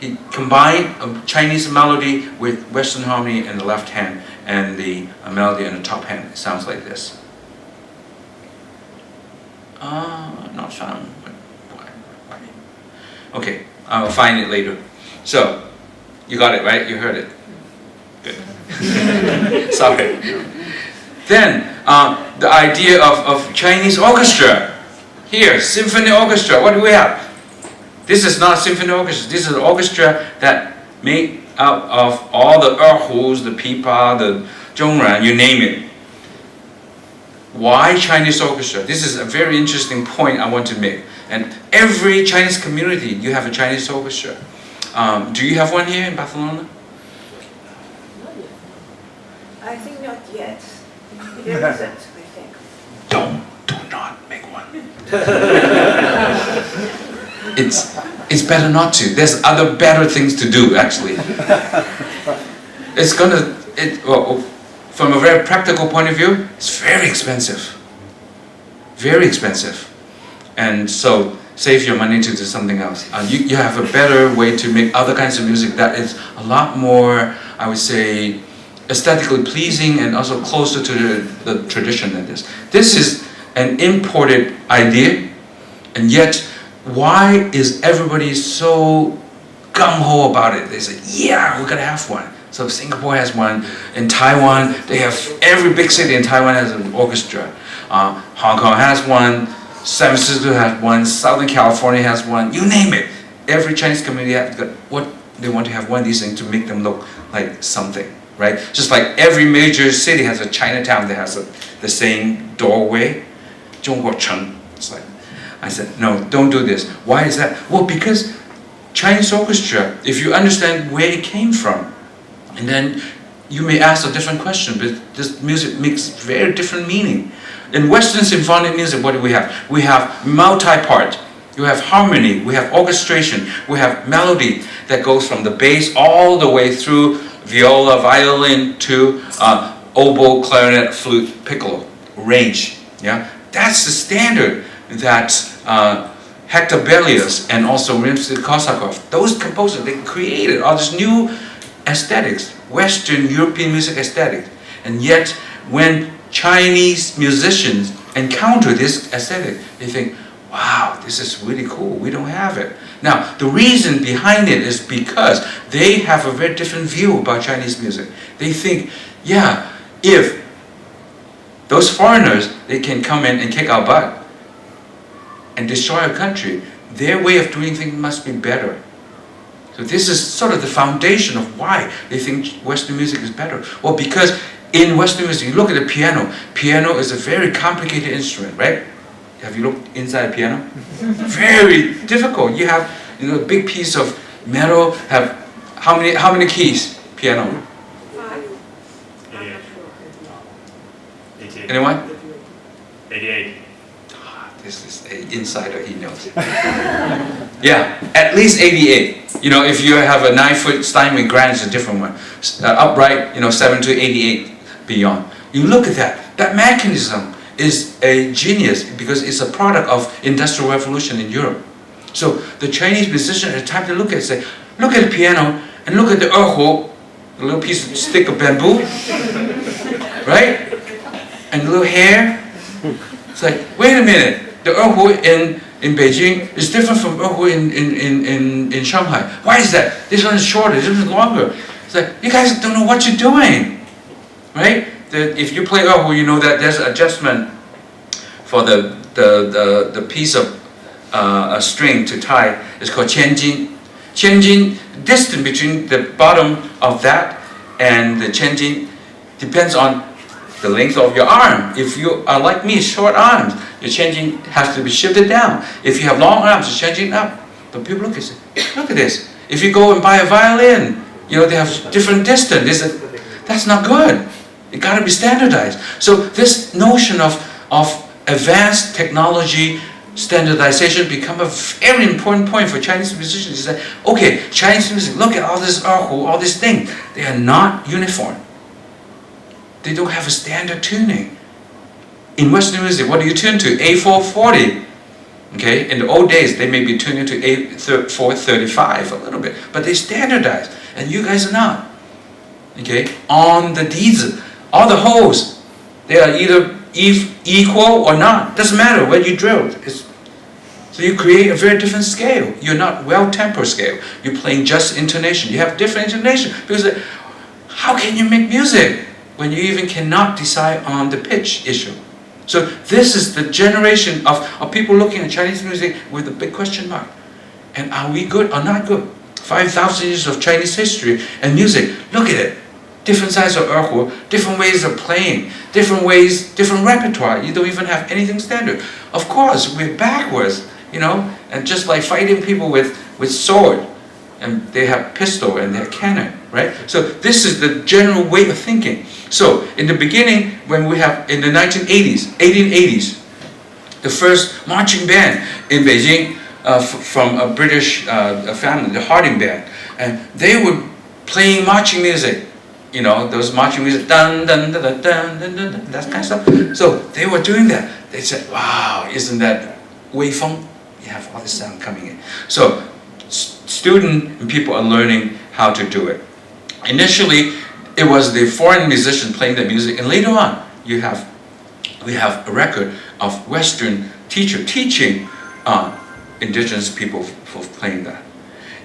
He combined a Chinese melody with Western harmony in the left hand and the melody in the top hand. It sounds like this. Not found. Okay, I'll find it later. So, you got it, right? You heard it. Good. Sorry. Then, the idea of Chinese orchestra. Here, symphony orchestra. What do we have? This is not a symphony orchestra. This is an orchestra that made out of all the erhus, the pipa, the zhongran, you name it. Why Chinese orchestra? This is a very interesting point I want to make. And every Chinese community, you have a Chinese orchestra. Do you have one here in Barcelona? I think not yet. There isn't, I think. Do not make one. It's better not to. There's other better things to do, actually. Well, from a very practical point of view, it's very expensive. Very expensive. And so, save your money to do something else. You have a better way to make other kinds of music that is a lot more, I would say, aesthetically pleasing and also closer to the tradition than this. This is an imported idea, and yet, why is everybody so gung-ho about it? They say, yeah, we're gonna have one. So Singapore has one, in Taiwan, they have, every big city in Taiwan has an orchestra. Hong Kong has one, San Francisco has one, Southern California has one, you name it. Every Chinese community has got what they want to have one of these things to make them look like something, right? Just like every major city has a Chinatown that has the same doorway. 中国城. It's like, I said, no, don't do this. Why is that? Well, because Chinese orchestra, if you understand where it came from, and then you may ask a different question, but this music makes very different meaning. In Western symphonic music, what do we have? We have multi-part, you have harmony, we have orchestration, we have melody that goes from the bass all the way through viola, violin to oboe, clarinet, flute, piccolo, range. Yeah, that's the standard that Hector Berlioz and also Rimsky-Korsakov, those composers, they created all this new aesthetics, Western European music aesthetics. And yet, when Chinese musicians encounter this aesthetic, they think, wow, this is really cool, we don't have it. Now, the reason behind it is because they have a very different view about Chinese music. They think, yeah, if those foreigners, they can come in and kick our butt and destroy our country, their way of doing things must be better. So this is sort of the foundation of why they think Western music is better. Well, because in Western music, you look at the piano. Piano is a very complicated instrument, right? Have you looked inside a piano? Very difficult. You have a big piece of metal. Have how many keys? Piano. 88. Anyone? 88. This is an insider, he knows. Yeah, at least 88. If you have a 9-foot Steinway Grand, it's a different one. Upright, 7 to 88 beyond. You look at that. That mechanism is a genius because it's a product of Industrial Revolution in Europe. So the Chinese musician at the time to look at it, say, look at the piano and look at the erhu, the little piece of stick of bamboo, right? And the little hair. It's like, wait a minute. The erhu in Beijing is different from erhu in Shanghai. Why is that? This one is shorter, this one is longer. It's like, you guys don't know what you're doing, right? If you play erhu, you know that there's adjustment for the piece of a string to tie. It's called qianjin. Qianjin, distance between the bottom of that and the qianjin depends on the length of your arm. If you are like me, short arms, your changing has to be shifted down. If you have long arms, you're changing up. But people look at this. If you go and buy a violin, you know, they have different distance. That's not good. It got to be standardized. So this notion of advanced technology standardization become a very important point for Chinese musicians. Is that, okay, Chinese music, look at all this erhu, all these things. They are not uniform. They don't have a standard tuning. In Western music, what do you tune to? A440. Okay, in the old days, they may be tuning to A435 a little bit, but they standardize, and you guys are not. Okay, on the Dizi, all the holes, they are either equal or not. Doesn't matter when you drill. So you create a very different scale. You're not well-tempo scale. You're playing just intonation. You have different intonation because how can you make music when you even cannot decide on the pitch issue? So this is the generation of people looking at Chinese music with a big question mark. And are we good or not good? 5,000 years of Chinese history and music. Look at it. Different size of erhu, different ways of playing, different ways, different repertoire. You don't even have anything standard. Of course, we're backwards, you know, and just like fighting people with sword. And they have pistol and they have cannon, right? So this is the general way of thinking. So in the beginning, when we have in the 1880s, the first marching band in Beijing from a British family, the Harding Band, and they were playing marching music. You know, those marching music, dun dun dun dun dun dun dun, that kind of stuff. So they were doing that. They said, "Wow, isn't that wei feng?" You have all this sound coming in. So students and people are learning how to do it. Initially, it was the foreign musician playing the music, and later on, we have a record of Western teacher teaching indigenous people for playing that.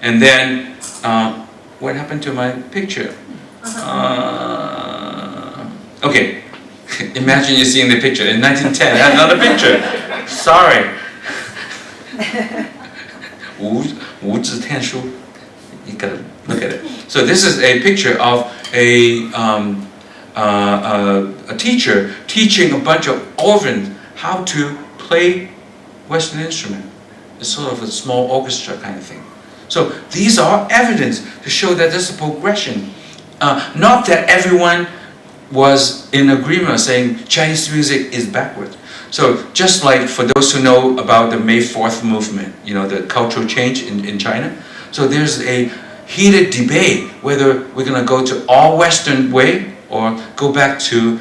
And then, what happened to my picture? Okay, imagine you're seeing the picture. In 1910, I had another picture. Sorry. 无字天书. You gotta look at it. So this is a picture of a teacher teaching a bunch of orphans how to play Western instrument. It's sort of a small orchestra kind of thing. So these are evidence to show that there's a progression. Not that everyone was in agreement saying Chinese music is backward. So just like for those who know about the May 4th movement, you know, the cultural change in China. So there's a heated debate whether we're going to go to all Western way or go back to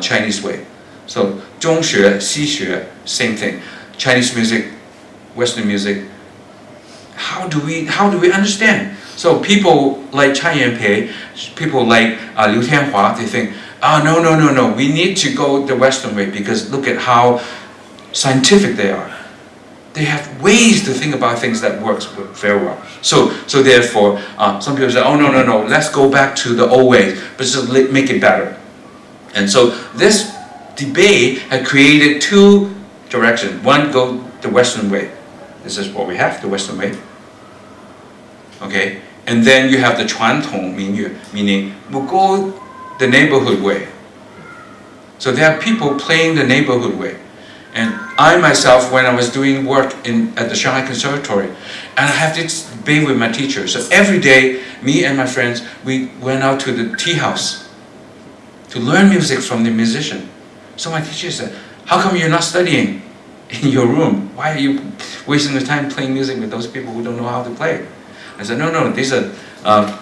Chinese way. So 中学, 西学, same thing. Chinese music, Western music. How do we understand? So people like Cai Yanpei, people like Liu Tianhua, they think, oh, no, we need to go the Western way because look at how scientific they are. They have ways to think about things that works very well. So therefore, some people say, oh, no, let's go back to the old ways, but just make it better. And so this debate had created two directions. One, go the Western way. This is what we have, the Western way. Okay, and then you have the 传统民乐, meaning we'll go the neighborhood way. So there are people playing the neighborhood way. And I myself, when I was doing work at the Shanghai Conservatory, and I have this debate with my teacher. So every day, me and my friends, we went out to the tea house to learn music from the musician. So my teacher said, how come you're not studying in your room? Why are you wasting the time playing music with those people who don't know how to play? I said, no, these are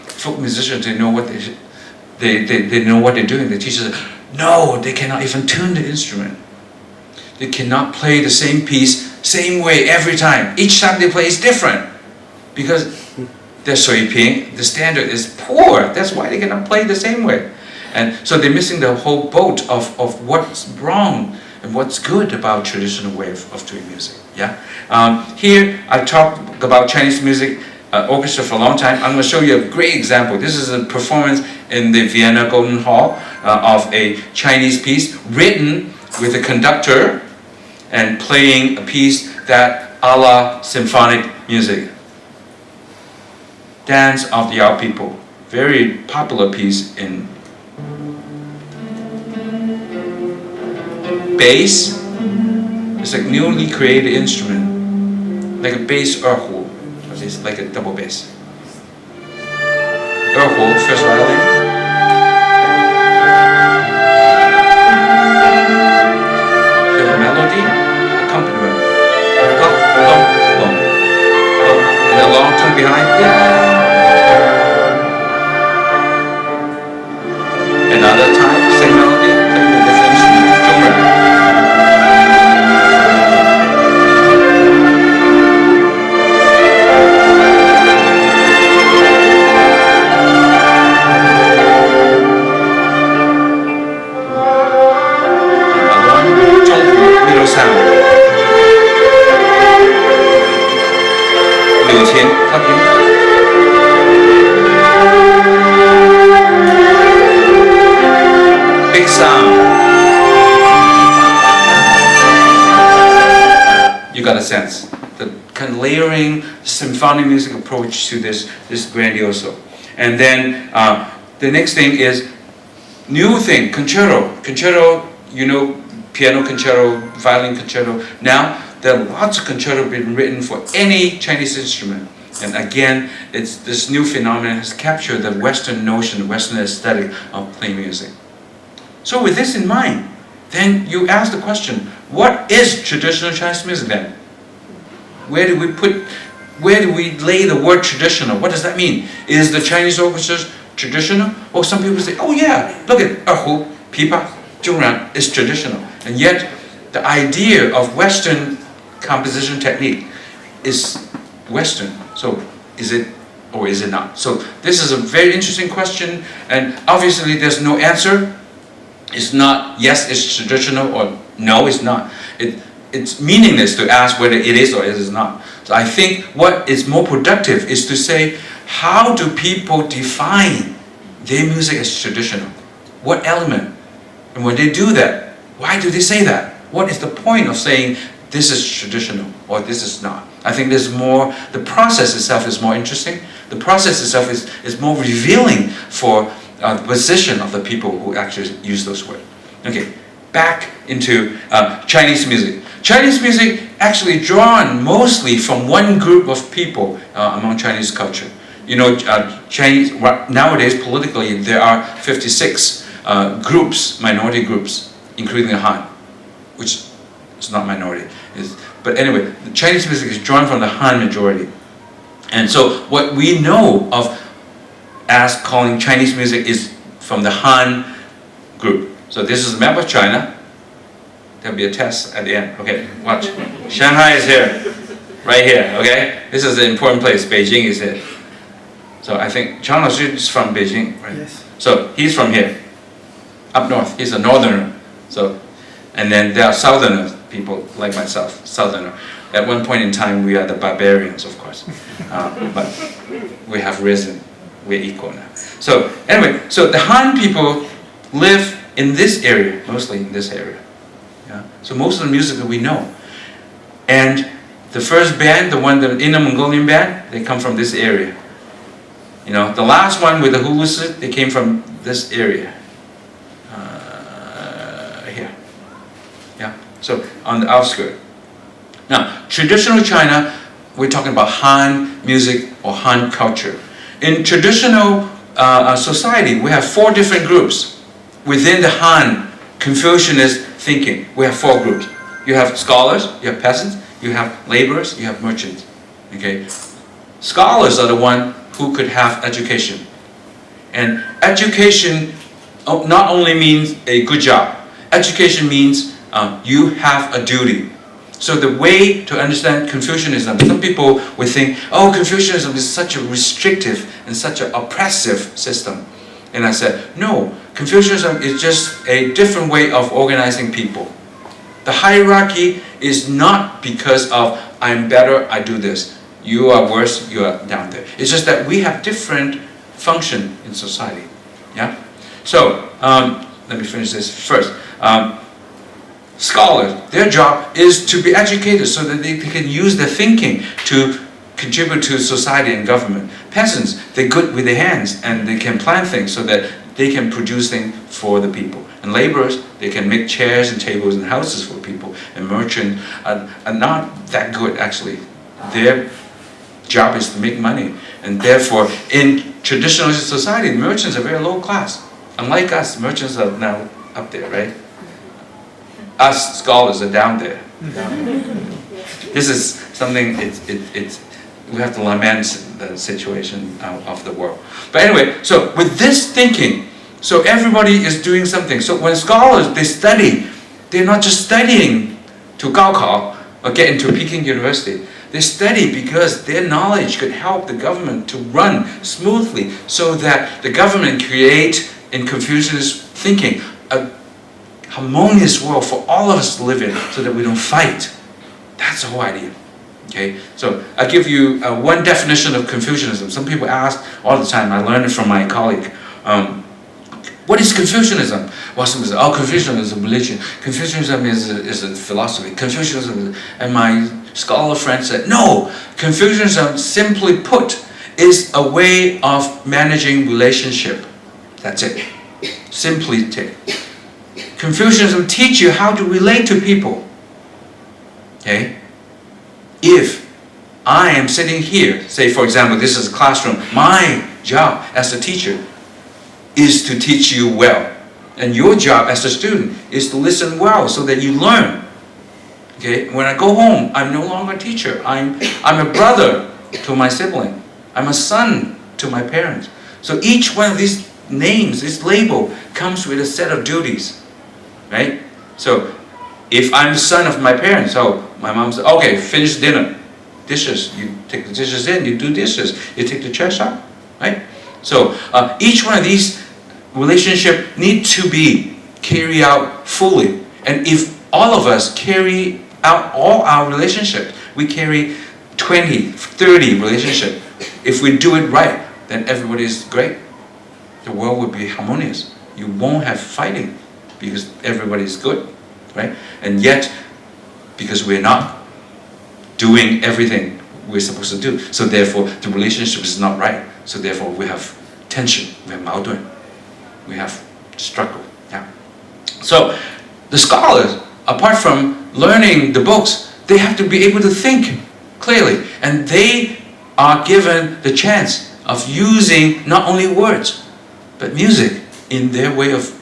folk musicians. They know what they know what they're doing. The teacher said, no, they cannot even tune the instrument. They cannot play the same piece, same way every time. Each time they play is different because their 水平, the standard is poor. That's why they cannot play the same way. And so they're missing the whole boat of what's wrong and what's good about traditional way of doing music. Yeah. Here I've talked about Chinese music orchestra for a long time. I'm going to show you a great example. This is a performance in the Vienna Golden Hall of a Chinese piece written with a conductor and playing a piece that a la symphonic music. Dance of the Yao People. Very popular piece in bass is like newly created instrument, like a bass erhu, it's like a double bass. Erhu, first violin. The melody, accompaniment, bum, bum, bum, bum, and a long tone behind it. Another time, same melody, playing with different instrument, genre. Big sound. You got a sense. The kind of layering symphonic music approach to this grandioso. And then the next thing is new thing, concerto. Concerto, you know, piano concerto, violin concerto. Now there are lots of concerto being written for any Chinese instrument. And again, it's this new phenomenon has captured the Western notion, the Western aesthetic of playing music. So with this in mind, then you ask the question, what is traditional Chinese music then? Where do we lay the word traditional? What does that mean? Is the Chinese orchestra traditional? Or some people say, oh yeah, look at erhu, pipa, zhongran is traditional. And yet, the idea of Western composition technique is Western. So is it or is it not? So this is a very interesting question, and obviously there's no answer. It's not yes, it's traditional, or no, it's not. It's meaningless to ask whether it is or it is not. So I think what is more productive is to say, how do people define their music as traditional? What element? And when they do that, why do they say that? What is the point of saying this is traditional or this is not? I think there's more, the process itself is more interesting. The process itself is more revealing for the position of the people who actually use those words. Okay, back into Chinese music. Chinese music actually drawn mostly from one group of people among Chinese culture. You know, Chinese, nowadays politically there are 56 groups, minority groups, including the Han, which is not minority. But anyway, the Chinese music is drawn from the Han majority. And so what we know of as calling Chinese music is from the Han group. So this is a map of China. There'll be a test at the end. Okay, watch. Shanghai is here, right here, okay? This is an important place. Beijing is here. So I think Chang Laoshi is from Beijing, right? Yes. So he's from here, up north. He's a northerner. So, and then there are southerners, people like myself, southerner. At one point in time, we are the barbarians, of course. But we have risen. We're equal now. So anyway, so the Han people live in this area, mostly in this area. Yeah? So most of the music that we know. And the first band, the Inner Mongolian band, they come from this area. You know, the last one with the hulusi, they came from this area. Here. Yeah. So on the outskirts. Now, traditional China, we're talking about Han music or Han culture. In traditional society, we have 4 different groups. Within the Han Confucianist thinking, we have 4 groups. You have scholars, you have peasants, you have laborers, you have merchants. Okay? Scholars are the one who could have education. And education not only means a good job. Education means you have a duty. So the way to understand Confucianism, some people would think, oh, Confucianism is such a restrictive and such an oppressive system. And I said, no, Confucianism is just a different way of organizing people. The hierarchy is not because of, I'm better, I do this. You are worse, you are down there. It's just that we have different function in society. Yeah? So, let me finish this first. Scholars, their job is to be educated so that they can use their thinking to contribute to society and government. Peasants, they're good with their hands and they can plan things so that they can produce things for the people. And laborers, they can make chairs and tables and houses for people. And merchants are not that good, actually. Their job is to make money. And therefore, in traditional society, merchants are very low class. Unlike us, merchants are now up there, right? Us scholars are down there. This is something, we have to lament the situation of the world. But anyway, so with this thinking, so everybody is doing something. So when scholars, they study, they're not just studying to Gaokao or get into Peking University. They study because their knowledge could help the government to run smoothly so that the government create, in Confucius thinking, a harmonious world for all of us to live in so that we don't fight. That's the whole idea. Okay, so I'll give you one definition of Confucianism. Some people ask all the time, I learned it from my colleague, what is Confucianism? Well, some say, oh, Confucianism is a religion. Confucianism is a philosophy. Confucianism, and my scholar friend said, no, Confucianism, simply put, is a way of managing relationship. That's it. Simply take. Confucianism teaches you how to relate to people. Okay? If I am sitting here, say for example, this is a classroom, my job as a teacher is to teach you well. And your job as a student is to listen well so that you learn. Okay? When I go home, I'm no longer a teacher. I'm a brother to my sibling. I'm a son to my parents. So each one of these names, this label, comes with a set of duties. Right? So if I'm the son of my parents, so my mom said, okay, finish dinner. Dishes, you take the dishes in, you do dishes, you take the trash out. Right? So each one of these relationships need to be carried out fully. And if all of us carry out all our relationships, we carry 20, 30 relationships. If we do it right, then everybody is great. The world will be harmonious. You won't have fighting because everybody is good, right? And yet, because we're not doing everything we're supposed to do, so therefore the relationship is not right. So therefore we have tension, we have 矛盾, we have struggle. Yeah. So the scholars, apart from learning the books, they have to be able to think clearly, and they are given the chance of using not only words but music in their way of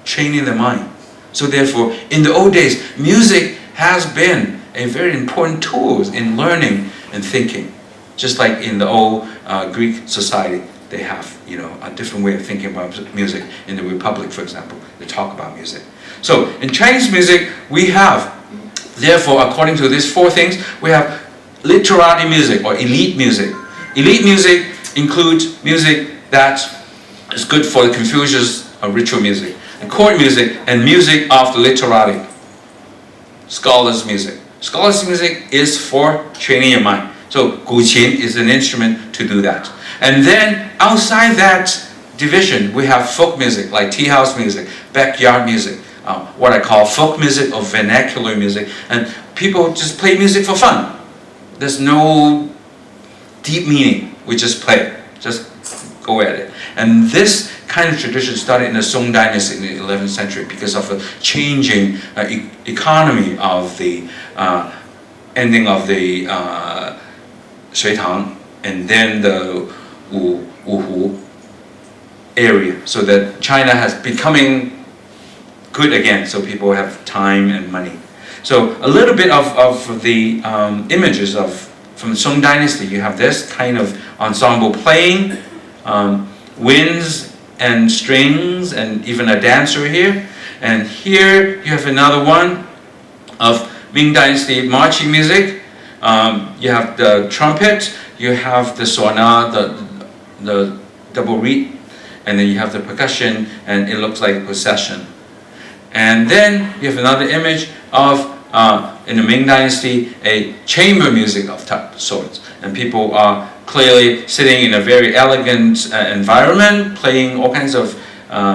training the mind. So therefore, in the old days, music has been a very important tool in learning and thinking. Just like in the old Greek society, they have, a different way of thinking about music. In the Republic, for example, they talk about music. So in Chinese music, we have, therefore, according to these four things, we have literati music or elite music. Elite music includes music that is good for the Confucius ritual music, and court music, and music of the literati. Scholars music. Scholars music is for training your mind. So guqin is an instrument to do that. And then outside that division, we have folk music, like tea house music, backyard music, what I call folk music or vernacular music. And people just play music for fun. There's no deep meaning. We just play it. Just go at it. And this kind of tradition started in the Song Dynasty in the 11th century because of the changing economy of the ending of the Sui Tang and then the Wuhu area, so that China has becoming good again, so people have time and money. So a little bit of the images from the Song Dynasty. You have this kind of ensemble playing, winds and strings, and even a dancer here. And here you have another one of Ming Dynasty marching music. You have the trumpet, you have the suona, the double reed, and then you have the percussion, and it looks like a procession. And then you have another image of, in the Ming Dynasty, a chamber music of sorts. And people are clearly sitting in a very elegant environment, playing all kinds of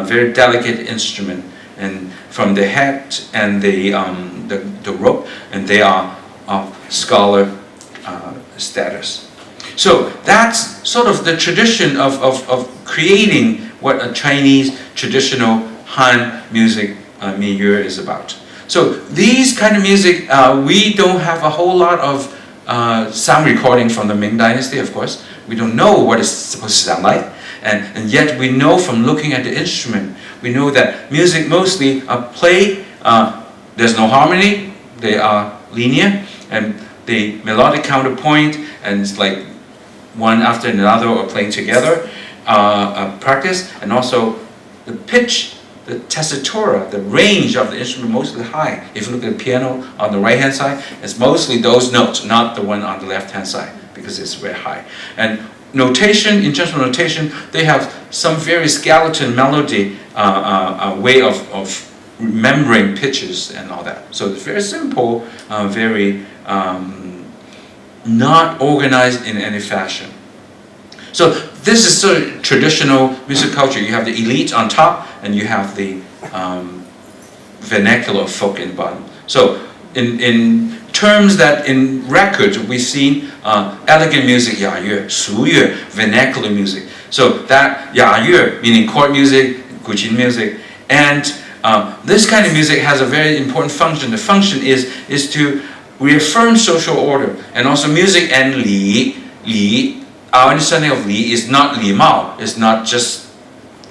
very delicate instruments, and from the head and the rope, and they are of scholar status. So that's sort of the tradition of creating what a Chinese traditional Han music milieu is about. So these kind of music, we don't have a whole lot of sound recording from the Ming Dynasty, of course. We don't know what it's supposed to sound like. And yet we know from looking at the instrument, we know that music mostly play, there's no harmony, they are linear, and the melodic counterpoint, and it's like one after another or playing together, practice, and also the pitch, the tessitura, the range of the instrument mostly high. If you look at the piano on the right hand side, it's mostly those notes, not the one on the left hand side, because it's very high. And notation, in terms of notation, they have some very skeleton melody way of remembering pitches and all that. So it's very simple, very not organized in any fashion. So this is sort of traditional music culture. You have the elite on top, and you have the vernacular folk in bottom. So in terms that in records we've seen elegant music, 雅乐, 俗乐, vernacular music. So that 雅乐 meaning court music, 古琴 music, and this kind of music has a very important function. The function is to reaffirm social order, and also music and li. Our understanding of li is not 礼貌, it's not just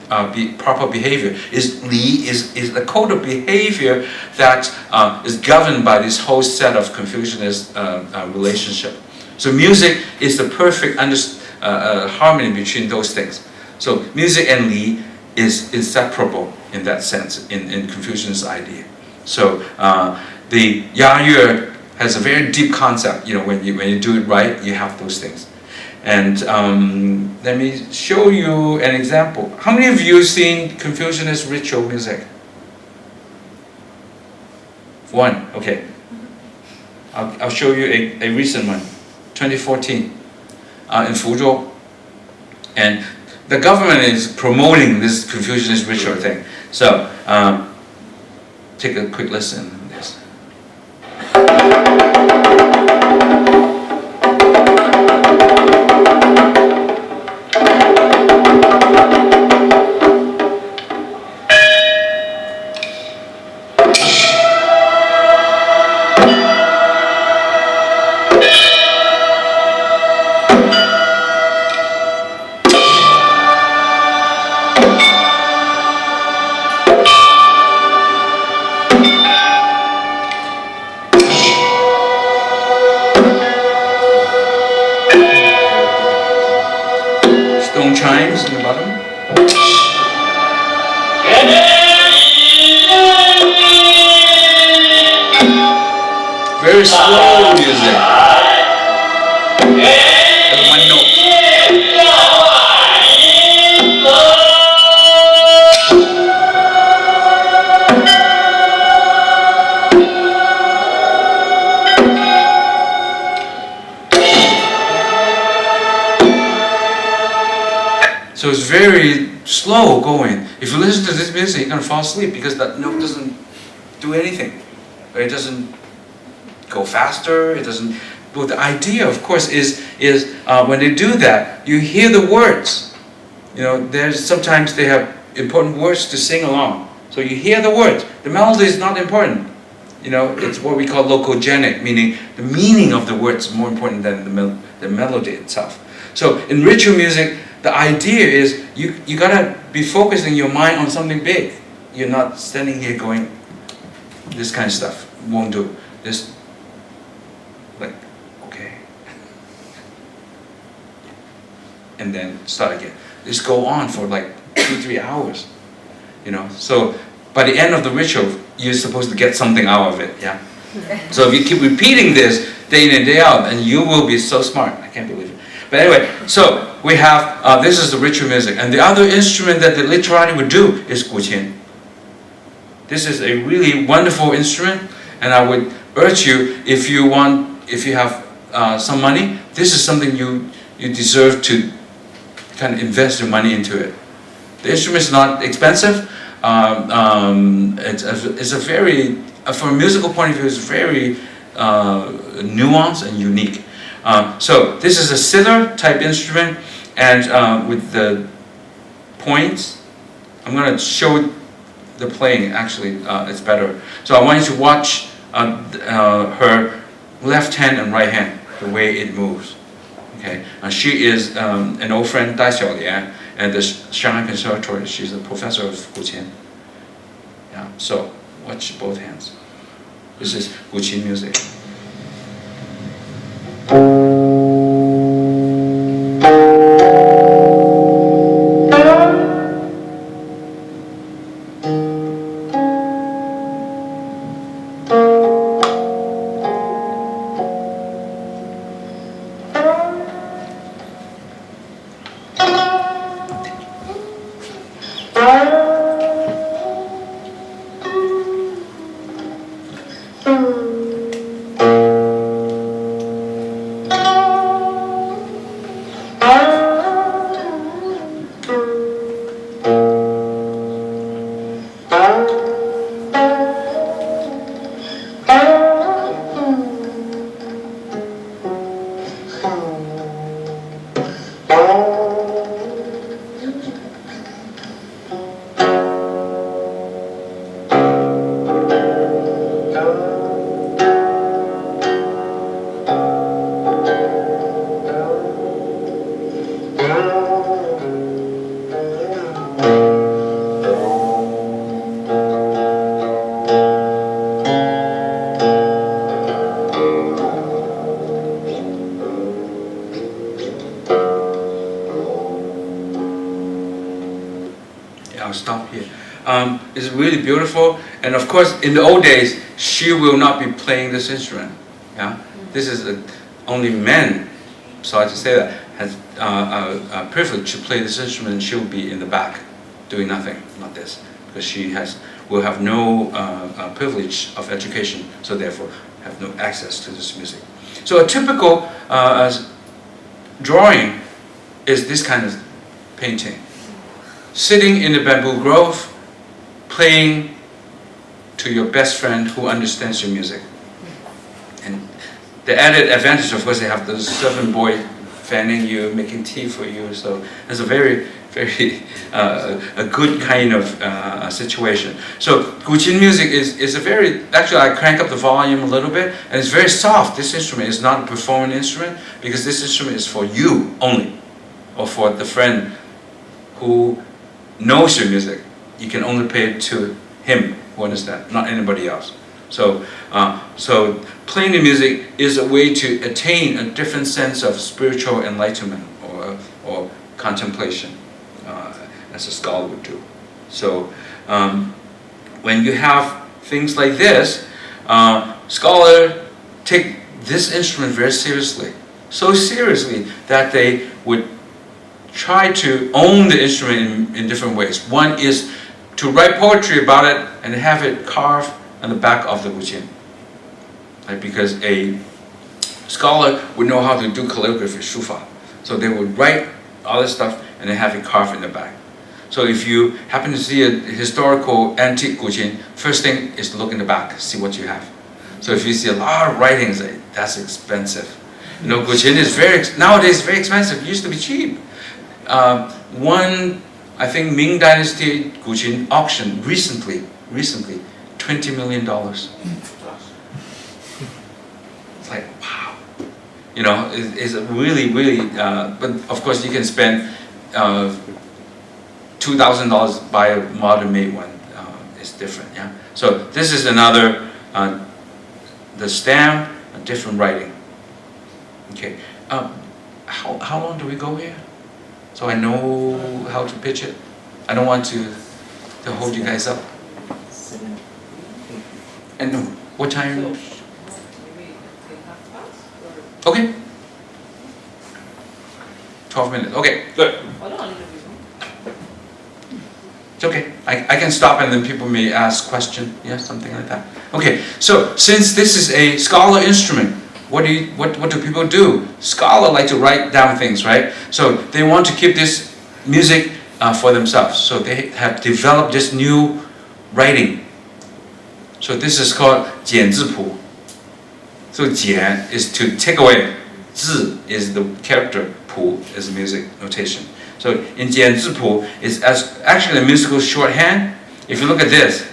proper behavior. Li is the code of behavior that is governed by this whole set of Confucianist relationship. So music is the perfect harmony between those things. So music and li is inseparable in that sense, in Confucianist idea. So the 雅乐 has a very deep concept. You know, when you do it right, you have those things. And let me show you an example. How many of you have seen Confucianist ritual music? One, okay. I'll show you a recent one, 2014, in Fuzhou. And the government is promoting this Confucianist ritual thing. So take a quick listen to this. Chimes in the bottom. Very slow music. That's one note. So it's very slow going. If you listen to this music, you're going to fall asleep because that note doesn't do anything. Or it doesn't go faster. It doesn't. But the idea, of course, is when they do that, you hear the words. You know, there's sometimes they have important words to sing along. So you hear the words. The melody is not important. You know, it's what we call locogenic, meaning the meaning of the words is more important than the melody itself. So in ritual music, the idea is you gotta be focusing your mind on something big. You're not standing here going, this kind of stuff won't do. This, like, okay. And then start again. This go on for like 2-3 hours. You know, so by the end of the ritual, you're supposed to get something out of it, yeah? So if you keep repeating this day in and day out, then you will be so smart. I can't believe it. But anyway, so we have, this is the ritual music. And the other instrument that the literati would do is guqin. This is a really wonderful instrument, and I would urge you, if you have some money, this is something you deserve to kind of invest your money into it. The instrument is not expensive. It's a very, from a musical point of view, it's very nuanced and unique. So this is a zither type instrument, and with the points, I'm going to show the playing actually is better. So I want you to watch her left hand and right hand, the way it moves. Okay, she is an old friend, Dai Xiaolian, and the Shanghai Conservatory. She's a professor of Guqin. Yeah, so watch both hands. This is Guqin music. I'll stop here. It's really beautiful, and of course, in the old days, she will not be playing this instrument. Yeah, this is only men, sorry to say that, has a privilege to play this instrument, and she will be in the back, doing nothing, not this, because she will have no privilege of education, so therefore have no access to this music. So a typical drawing is this kind of painting. Sitting in the bamboo grove, playing to your best friend who understands your music. And the added advantage, of course, they have the servant boy fanning you, making tea for you. So it's a very, very a good kind of situation. So Guqin music is a very, actually I crank up the volume a little bit, and it's very soft. This instrument is not a performing instrument, because this instrument is for you only, or for the friend who knows your music. You can only play it to him who understands, not anybody else. So, so playing the music is a way to attain a different sense of spiritual enlightenment or contemplation, as a scholar would do. So, when you have things like this, scholars take this instrument very seriously, so seriously that they would try to own the instrument in different ways. One is to write poetry about it and have it carved on the back of the Guqin. Right? Because a scholar would know how to do calligraphy, shufa. So they would write all this stuff and then have it carved in the back. So if you happen to see a historical antique Guqin, first thing is to look in the back, see what you have. So if you see a lot of writings, that's expensive. You know, Guqin is nowadays very expensive. It used to be cheap. One, I think Ming Dynasty Guqin auction recently, $20 million. It's like, wow. You know, it's really, really, but of course you can spend $2,000 buy a modern made one. It's different, yeah. So this is another, the stamp, a different writing. Okay, how long do we go here? So I know how to pitch it. I don't want to hold you guys up. And what time? Okay. 12 minutes. Okay, good. It's okay. I can stop and then people may ask questions. Yeah, something like that. Okay, so since this is a scholar instrument, what do people do? Scholars like to write down things, right? So they want to keep this music for themselves. So they have developed this new writing. So this is called 简字谱. So 简 is to take away. 字 is the character. 谱 is music notation. So in 简字谱is actually a musical shorthand If you look at this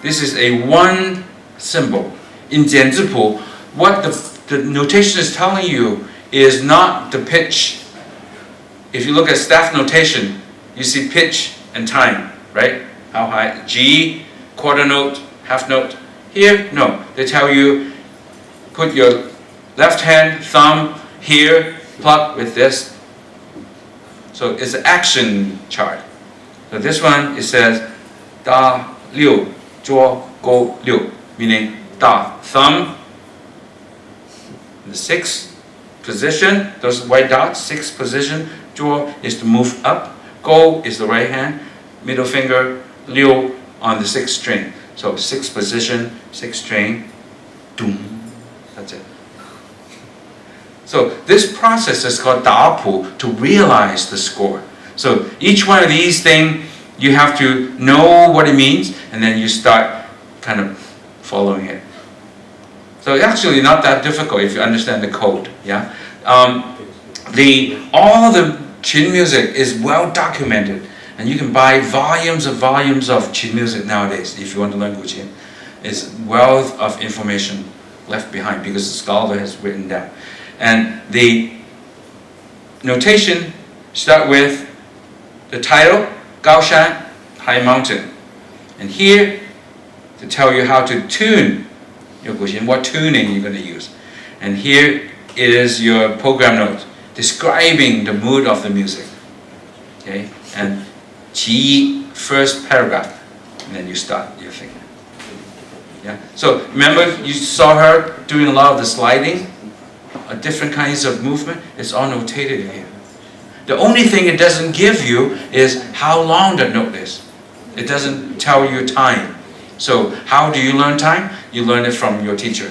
is a one symbol. In 简字谱, what the notation is telling you is not the pitch. If you look at staff notation, you see pitch and time, right? How high? G, quarter note, half note. Here, no. They tell you, put your left hand, thumb here, pluck with this. So it's an action chart. So this one, it says, 大六桌勾六, meaning 大 thumb, the sixth position, those white dots, sixth position. 桌 is to move up, 勾 is the right hand, middle finger, 六 on the sixth string. So sixth position, sixth string, doom. That's it. So this process is called 打谱 to realize the score. So each one of these things, you have to know what it means, and then you start kind of following it. So it's actually not that difficult if you understand the code. Yeah, all the Qin music is well documented, and you can buy volumes of Qin music nowadays if you want to learn Guqin. It's wealth of information left behind because the scholar has written down. And the notation start with the title, Gaoshan, high mountain. And here, to tell you how to tune your Guqin, what tuning you're going to use. And here is your program note, describing the mood of the music. Okay? And Qi, first paragraph, and then you start your thing. Yeah? So remember, you saw her doing a lot of the sliding, different kinds of movement. It's all notated in here. The only thing it doesn't give you is how long the note is. It doesn't tell you time. So how do you learn time? You learn it from your teacher.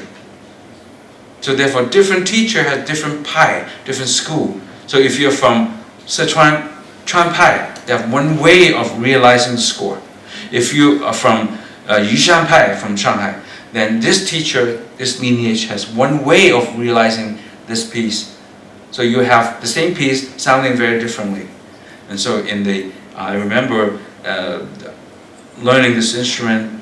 So therefore, different teacher has different pai, different school. So if you're from Sichuan, Chuan Pai, they have one way of realizing the score. If you are from Yushan Pai, from Shanghai, then this teacher, this lineage has one way of realizing this piece. So you have the same piece sounding very differently. And so I remember learning this instrument,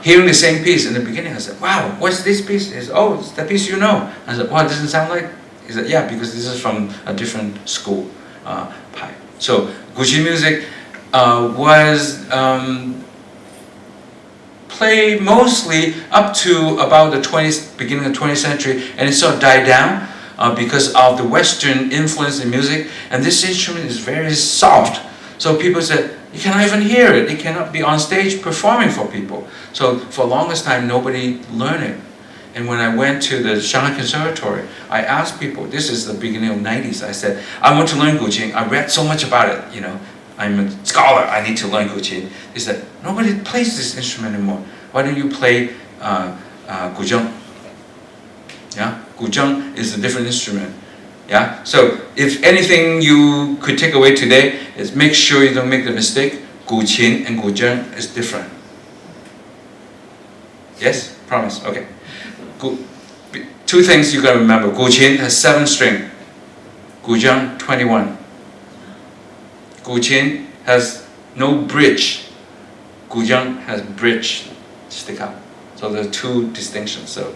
hearing the same piece in the beginning. I said, wow, what's this piece? He said, oh, it's the piece you know. I said, well, it doesn't sound like? He said, yeah, because this is from a different school, Pai. So Guqin music was played mostly up to about the beginning of the 20th century, and it sort of died down because of the Western influence in music. And this instrument is very soft. So people said, you cannot even hear it. It cannot be on stage performing for people. So for the longest time, nobody learned it. And when I went to the Shanghai Conservatory, I asked people, this is the beginning of the 90s, I said, I want to learn Guqin. I read so much about it, you know. I'm a scholar, I need to learn Guqin. They said, nobody plays this instrument anymore. Why don't you play guzheng? Yeah, guzheng is a different instrument. Yeah, so if anything you could take away today is make sure you don't make the mistake. Guqin and guzheng is different. Yes, promise. Okay. Two things you gotta remember. Guqin has 7 strings. Guzheng 21. Guqin has no bridge. Guzheng has bridge stick out. So there are 2 distinctions. So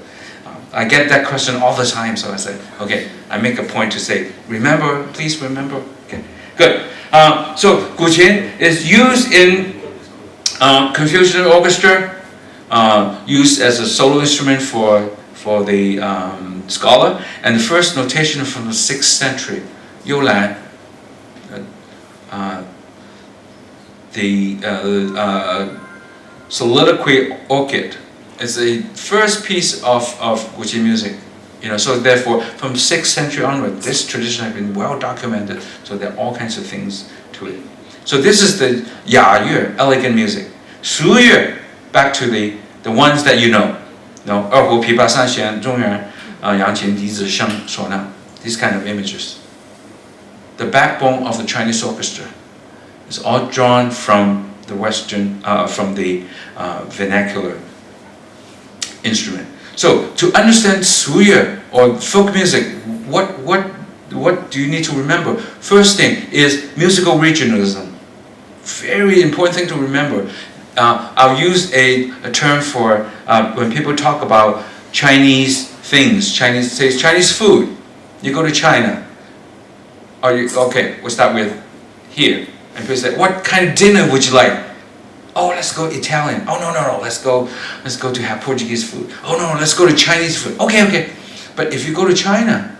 I get that question all the time. So I say, okay, I make a point to say, remember, please remember. Okay, good. So Guqin is used in Confucian orchestra, used as a solo instrument for the scholar, and the first notation from the 6th century, Youlan, the soliloquy orchid is the first piece of Guqin music. You know, so therefore, from 6th century onward, this tradition has been well documented. So there are all kinds of things to it. So this is the Ya Yue, elegant music. Shu Yue, back to the ones that you know. No, Erhu Pi Ba San Xian, Zhongyuan, Yangqin Di Zi Sheng Shuo Na. These kind of images. The backbone of the Chinese orchestra is all drawn from the Western, from the vernacular instrument. So to understand Suyue or folk music, what do you need to remember? First thing is musical regionalism. very important thing to remember. I'll use a term for when people talk about Chinese things, Chinese food. You go to China, okay, we'll start with here. And people say, what kind of dinner would you like? Oh, let's go Italian. Oh, no, let's go to have Portuguese food. Oh, no, let's go to Chinese food. Okay. But if you go to China,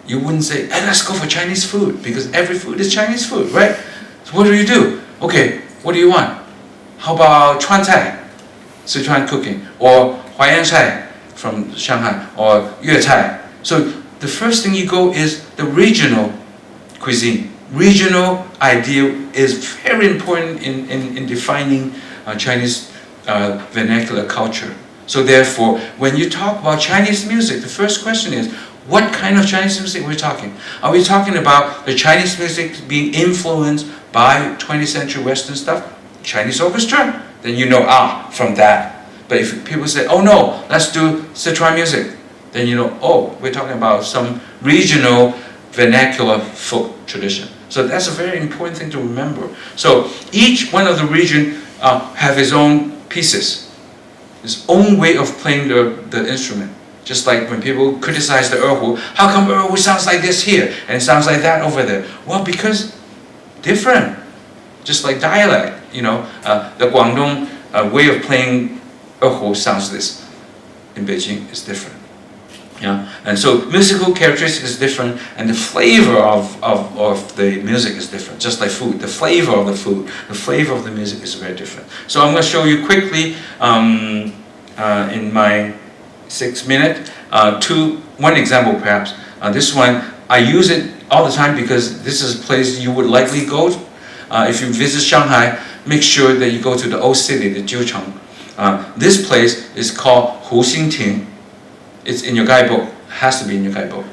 you wouldn't say, hey, let's go for Chinese food, because every food is Chinese food, right? So what do? Okay, what do you want? How about Chuan Cai, Sichuan cooking, or Huaiyan Cai from Shanghai, or Yue Cai? So the first thing you go is the regional cuisine. Regional idea is very important in defining Chinese vernacular culture. So therefore, when you talk about Chinese music, the first question is, what kind of Chinese music are we talking? Are we talking about the Chinese music being influenced by 20th century Western stuff? Chinese orchestra? Then you know, from that. But if people say, oh no, let's do Sichuan music, then you know, oh, we're talking about some regional vernacular folk tradition. So that's a very important thing to remember. So each one of the region have his own pieces, his own way of playing the instrument. Just like when people criticize the erhu, how come erhu sounds like this here and it sounds like that over there? Well, because different. Just like dialect, you know, the Guangdong way of playing erhu sounds this. In Beijing, it's different. Yeah, and so musical characteristics is different, and the flavor of the music is different. Just like food, the flavor of the food, the flavor of the music is very different. So I'm going to show you quickly in my 6 minutes one example perhaps. This one I use it all the time because this is a place you would likely go. If you visit Shanghai, make sure that you go to the old city, the Jiucheng. This place is called Hu Xingting. It's in your guidebook, has to be in your guidebook.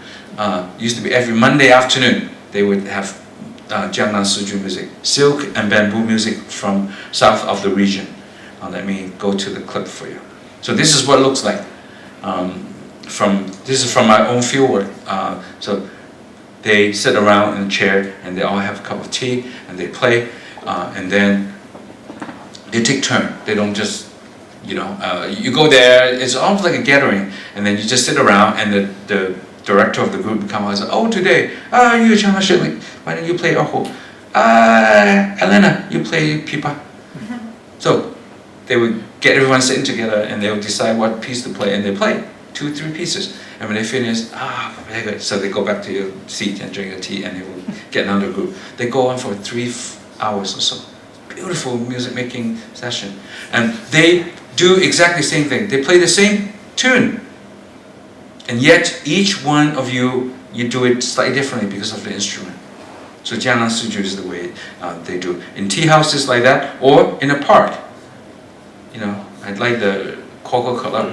Used to be every Monday afternoon, they would have Jiangnan Suzhu music, silk and bamboo music from south of the region. Let me go to the clip for you. So this is what it looks like. This is from my own fieldwork. So they sit around in a chair and they all have a cup of tea and they play, and then they take turn. They don't just, you know, you go there, it's almost like a gathering, and then you just sit around and the director of the group comes and says, oh, today, you why don't you play erhu? Elena, you play pipa. So they would get everyone sitting together and they would decide what piece to play, and they play 2-3 pieces. And when they finish, very good. So they go back to your seat and drink your tea, and they will get another group. They go on for 3 hours or so. Beautiful music making session. And they do exactly the same thing. They play the same tune. And yet each one of you do it slightly differently because of the instrument. So Jiangnan Suzhu is the way they do. In tea houses like that, or in a park. You know, I'd like the Coca-Cola.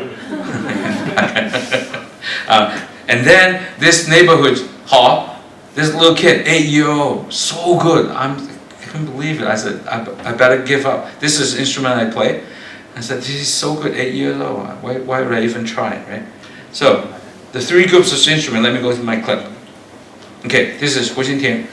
And then this neighborhood hall, this little kid, 8-year-old, so good. I couldn't believe it. I said, I better give up. This is the instrument I play. I said, this is so good, 8 years old. Why would I even try, right? So, the 3 groups of instruments. Let me go to my clip. Okay, this is Hu Xingting.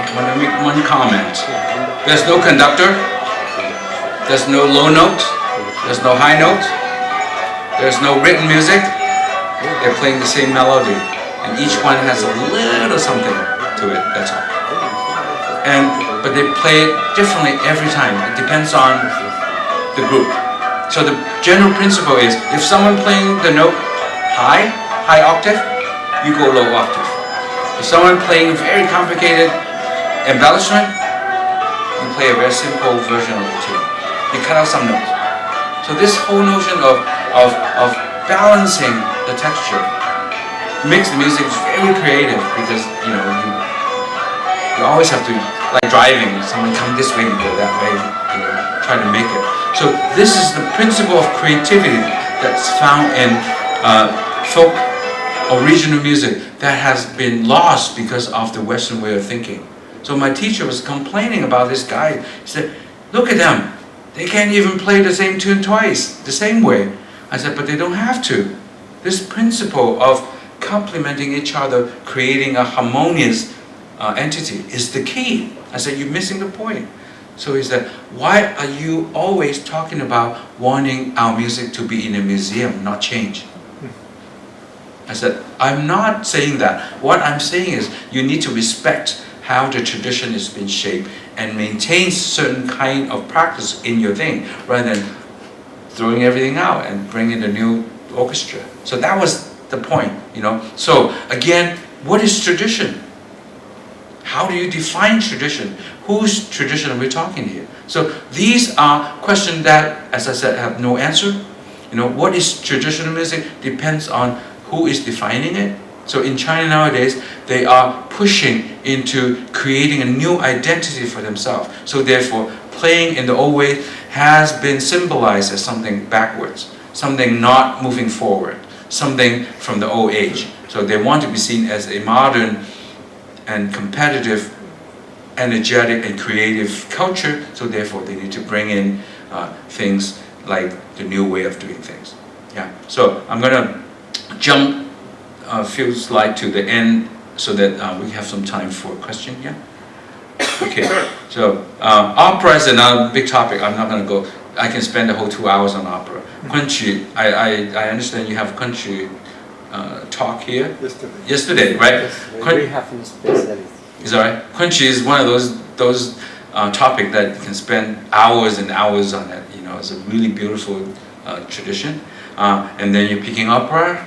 I want to make one comment. There's no conductor, there's no low note, there's no high note, there's no written music. They're playing the same melody, and each one has a little something to it, that's all. But they play it differently every time. It depends on the group. So the general principle is, if someone playing the note high octave, you go low octave. If someone playing very complicated embellishment, you play a very simple version of the tune. You cut out some notes. So this whole notion of balancing the texture makes the music very creative, because you always have to, like driving, someone come this way, you go that way, try to make it. So this is the principle of creativity that's found in folk or regional music that has been lost because of the Western way of thinking. So my teacher was complaining about this guy. He said, look at them. They can't even play the same tune twice, the same way. I said, but they don't have to. This principle of complementing each other, creating a harmonious entity is the key. I said, you're missing the point. So he said, why are you always talking about wanting our music to be in a museum, not change? I said, I'm not saying that. What I'm saying is you need to respect how the tradition has been shaped and maintain certain kind of practice in your thing, rather than throwing everything out and bringing the new orchestra. So that was the point, So again, what is tradition? How do you define tradition? Whose tradition are we talking here? So these are questions that, as I said, have no answer. What is traditional music depends on who is defining it. So in China nowadays, they are pushing into creating a new identity for themselves. So therefore, playing in the old way has been symbolized as something backwards, something not moving forward, something from the old age. So they want to be seen as a modern and competitive, energetic and creative culture. So therefore, they need to bring in things like the new way of doing things. Yeah. So I'm going to jump a few slides to the end so that we have some time for a question. Yeah. Okay. So opera is another big topic. I'm not going to go. I can spend the whole 2 hours on opera. Kunchi, I understand you have Kunchi talk here. Yesterday, right? Yes, we have a specialist. Is that right? Kunchi is one of those topic that you can spend hours and hours on it. It's a really beautiful tradition. And then you're picking opera.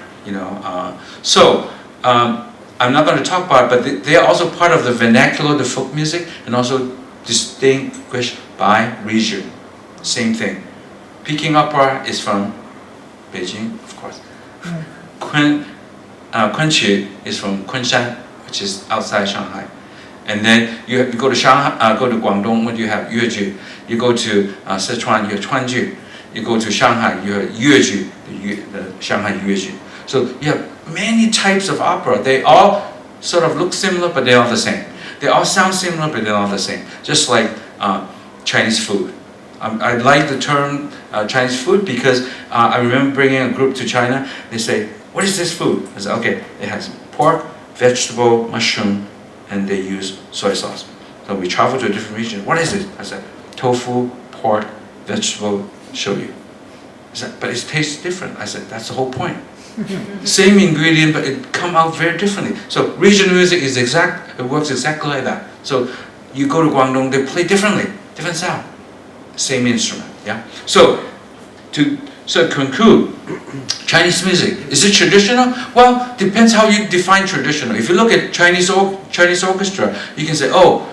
So I'm not going to talk about it, but they are also part of the vernacular, the folk music, and also distinguished by region. Same thing. Peking opera is from Beijing, of course. Kunqi is from Kunshan, which is outside Shanghai. And then you go to Shanghai, go to Guangdong, what do you have? Yueju. You go to Sichuan, you have Chuanju. You go to Shanghai, you have Yueju, the Shanghai Yueju. So you have many types of opera. They all sort of look similar, but they're not the same. They all sound similar, but they're not the same. Just like Chinese food. I like the term Chinese food because I remember bringing a group to China. They say, what is this food? I said, okay, it has pork, vegetable, mushroom, and they use soy sauce. So we travel to a different region. What is it? I said, tofu, pork, vegetable, shoyu. I said, but it tastes different. I said, that's the whole point. Same ingredient, but it come out very differently. So regional music is it works exactly like that. So you go to Guangdong, they play differently, different sound, same instrument. Yeah. So to conclude, Chinese music, is it traditional? Well, depends how you define traditional. If you look at Chinese orchestra, you can say, oh,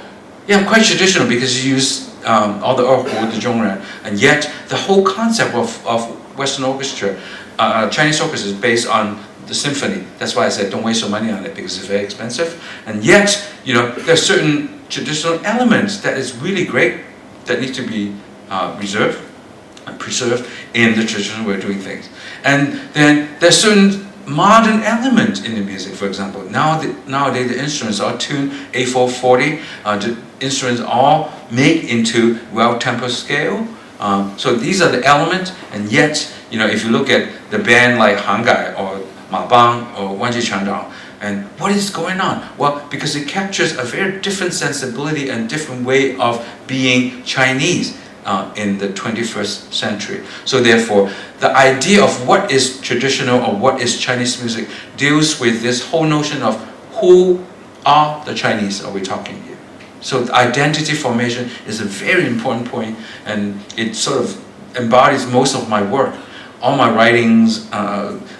yeah, quite traditional because you use all the erhu, the zhongren, and yet the whole concept of Western orchestra, Chinese orchestra is based on the symphony. That's why I said don't waste your money on it because it's very expensive. And yet, there's certain traditional elements that is really great that need to be reserved and preserved in the traditional way of doing things. And then there's certain modern elements in the music. For example, nowadays the instruments are tuned A440. The instruments all made into well-tempo scale. So these are the elements, and yet, if you look at the band like Hangai or Ma Bang or Wanji Chandao, and what is going on? Well, because it captures a very different sensibility and different way of being Chinese in the 21st century. So therefore, the idea of what is traditional or what is Chinese music deals with this whole notion of who are the Chinese are we talking here. So the identity formation is a very important point, and it sort of embodies most of my work. All my writings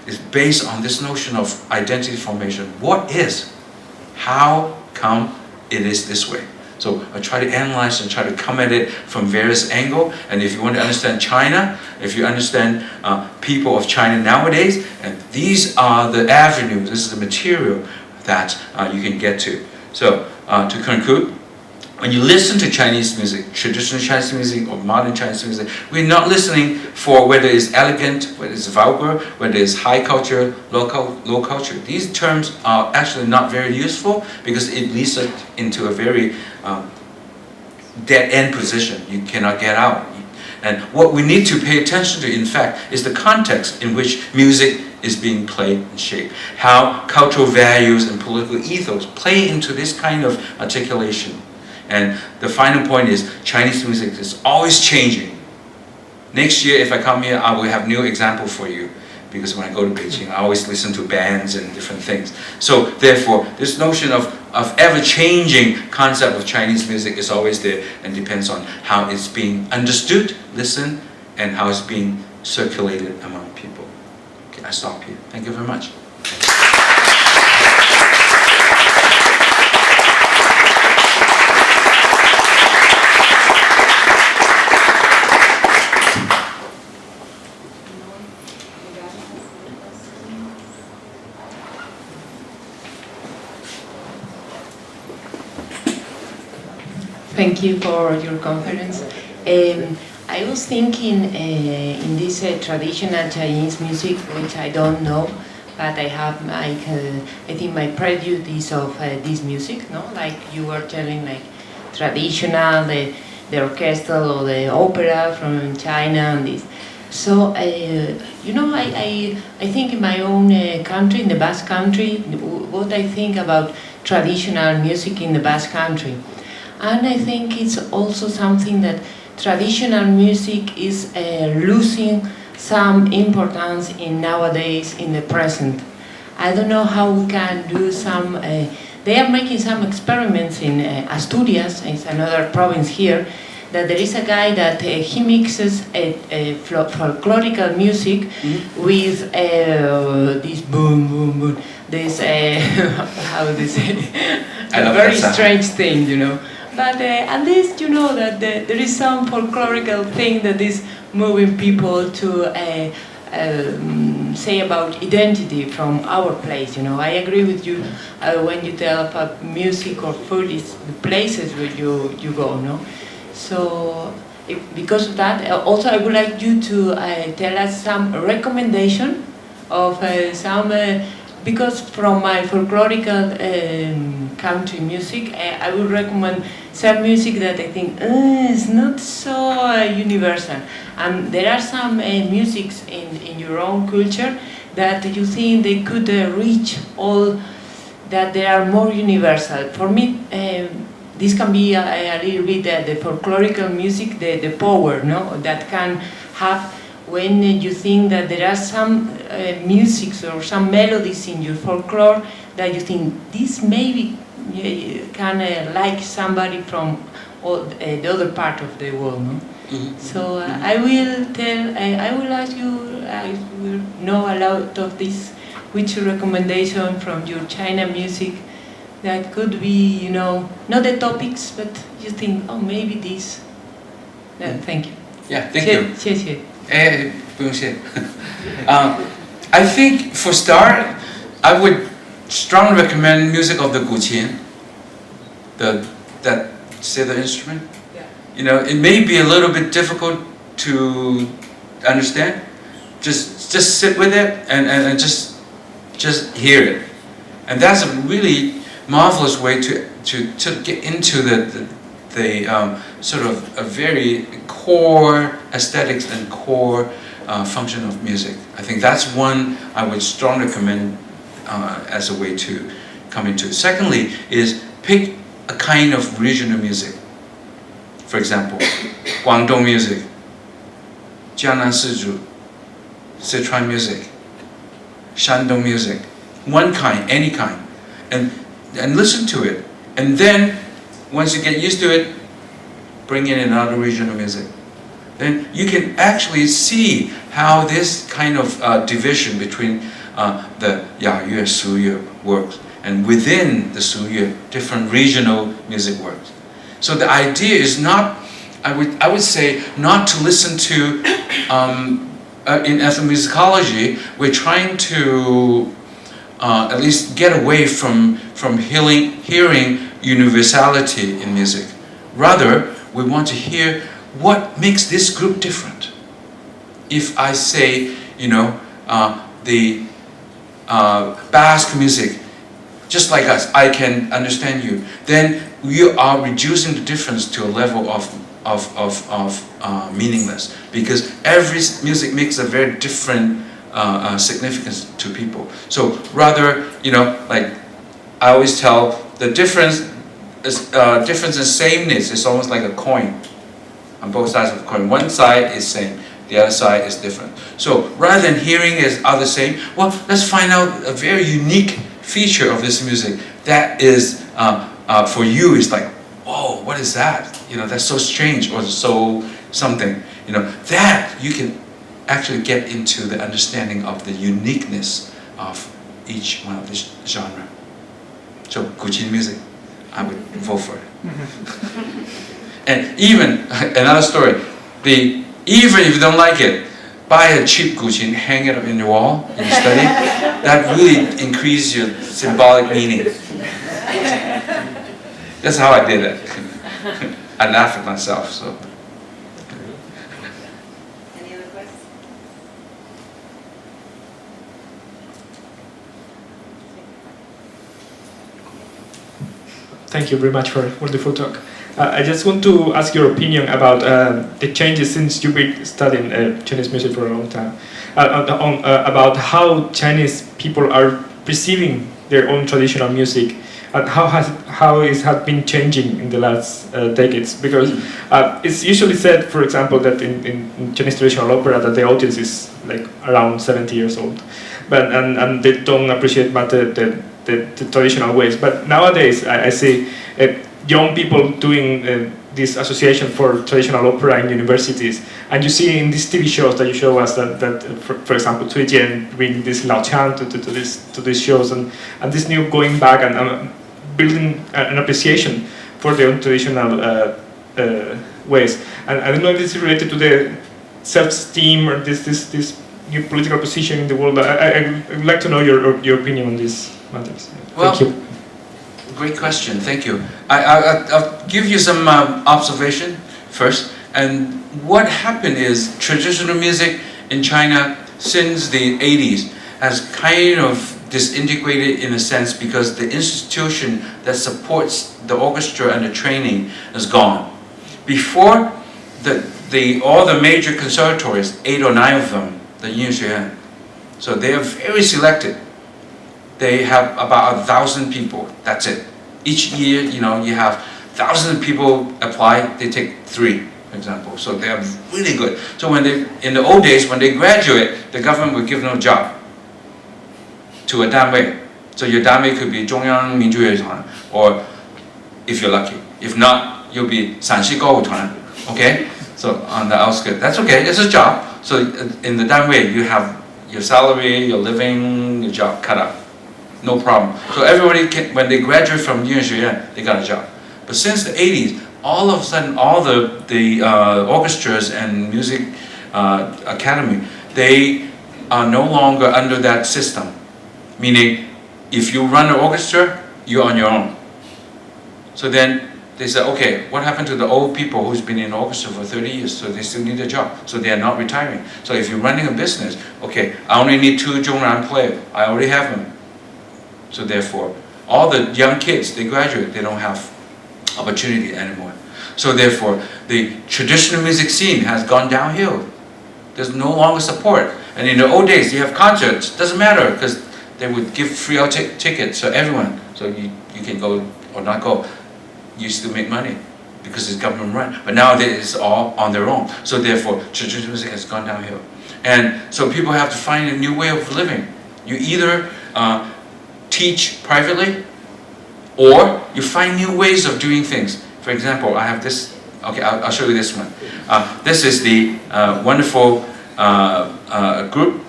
is based on this notion of identity formation. What is? How come it is this way? So I try to analyze and try to come at it from various angles. And if you want to understand China, if you understand people of China nowadays, and these are the avenues, this is the material that you can get to. So to conclude, when you listen to Chinese music, traditional Chinese music or modern Chinese music, we're not listening for whether it's elegant, whether it's vulgar, whether it's high culture, low culture. These terms are actually not very useful because it leads us into a very dead-end position. You cannot get out. And what we need to pay attention to, in fact, is the context in which music is being played and shaped. How cultural values and political ethos play into this kind of articulation. And the final point is Chinese music is always changing. Next year, if I come here, I will have new example for you. Because when I go to Beijing, I always listen to bands and different things. So therefore, this notion of ever-changing concept of Chinese music is always there and depends on how it's being understood, listened, and how it's being circulated among people. Okay, I stop here. Thank you very much. Thank you for your conference. I was thinking in this traditional Chinese music, which I don't know, but I have I think my prejudice of this music, no? Like you were telling, like traditional, the orchestral or the opera from China and this. So you know, I think in my own country, in the Basque Country, what I think about traditional music in the Basque Country. And I think it's also something that traditional music is losing some importance in nowadays, in the present. I don't know how we can do some, they are making some experiments in Asturias, it's another province here, that there is a guy that he mixes folklorical music with this boom, boom, boom, this, how do they say, a very strange thing, you know. But at least you know that there is some folklorical thing that is moving people to say about identity from our place, you know. I agree with you when you tell about music or food, it's the places where you go, no? So because of that, also I would like you to tell us some recommendation of some, because from my folklorical country music, I would recommend some music that I think is not so universal. And there are some musics in your own culture that you think they could reach all, that they are more universal. For me, this can be a little bit the folklorical music, the power, no, that can have when you think that there are some musics or some melodies in your folklore that you think this maybe can like somebody from all, the other part of the world, no? So I will ask you, I will know a lot of this, which recommendation from your China music that could be, you know, not the topics, but you think, oh, maybe this. Thank you. Yeah, thank you. 谢谢. 不用谢. I think for start, I would strongly recommend music of the guqin, that zither instrument. Yeah. You know, it may be a little bit difficult to understand. Just sit with it and just hear it, and that's a really marvelous way to get into the sort of a very core aesthetics and core function of music. I think that's one I would strongly recommend as a way to come into. Secondly is pick a kind of regional music. For example, Guangdong music, Jiangnan Sizhu, Sichuan music, Shandong music, one kind, any kind, and listen to it. And then, once you get used to it, bring in another regional music. Then you can actually see how this kind of division between the Yayue, Suyue works, and within the Suyue, different regional music works. So the idea is not, I would say, not to listen to, in ethnomusicology, we're trying to at least get away from hearing universality in music. Rather, we want to hear what makes this group different. If I say, the Basque music, just like us, I can understand you, then you are reducing the difference to a level of meaningless, because every music makes a very different significance to people. So rather, like I always tell, the difference in sameness is almost like a coin on both sides of the coin. One side is same, the other side is different. So rather than hearing is all the same, well, let's find out a very unique feature of this music that is for you is like, whoa, what is that? That's so strange, or so something. That you can actually get into the understanding of the uniqueness of each one of this genre. So Guqin music, I would vote for it. And even another story, even if you don't like it, buy a cheap Guqin, hang it up in your wall in your study. That really increases your symbolic meaning. That's how I did it. I laughed at myself. So. Any other questions? Thank you very much for a wonderful talk. I just want to ask your opinion about the changes since you've been studying Chinese music for a long time, about how Chinese people are perceiving their own traditional music, and how it has been changing in the last decades. Because it's usually said, for example, that in Chinese traditional opera that the audience is like around 70 years old, and they don't appreciate much the traditional ways. But nowadays I see young people doing this association for traditional opera in universities, and you see in these TV shows that you show us that for example, Cui Jian bring this Lao Chang to these shows, and this new going back and building an appreciation for their own traditional ways. And I don't know if this is related to the self-esteem or this new political position in the world. I would like to know your opinion on these matters. Well, thank you. Great question, thank you. I'll give you some observation first. And what happened is traditional music in China since the 80s has kind of disintegrated in a sense, because the institution that supports the orchestra and the training is gone. Before, all the major conservatories, 8 or 9 of them, the Universidad, so they are very selected. They have about 1,000 people, that's it. Each year, you have 1,000 people apply, they take 3, for example. So they are really good. So in the old days, when they graduate, the government would give them a job to a danwei. So your danwei could be Zhongyang Minzhuyetuan, or if you're lucky. If not, you'll be Sanxi Goutuan, okay? So on the outskirts, that's okay, it's a job. So in the danwei, you have your salary, your living, your job cut out. No problem. So everybody when they graduate from University, they got a job. But since the 80s, all of a sudden, all the orchestras and music academy, they are no longer under that system. Meaning, if you run an orchestra, you're on your own. So then they said, okay, what happened to the old people who's been in orchestra for 30 years? So they still need a job. So they are not retiring. So if you're running a business, okay, I only need 2 zhongran players. I already have them. So therefore, all the young kids, they graduate, they don't have opportunity anymore. So therefore, the traditional music scene has gone downhill. There's no longer support. And in the old days, you have concerts, doesn't matter, because they would give free tickets to everyone. So you can go or not go. You still make money because it's government run. But nowadays, it's all on their own. So therefore, traditional music has gone downhill. And so people have to find a new way of living. You either teach privately, or you find new ways of doing things. For example, I have this, okay, I'll show you this one. This is the wonderful group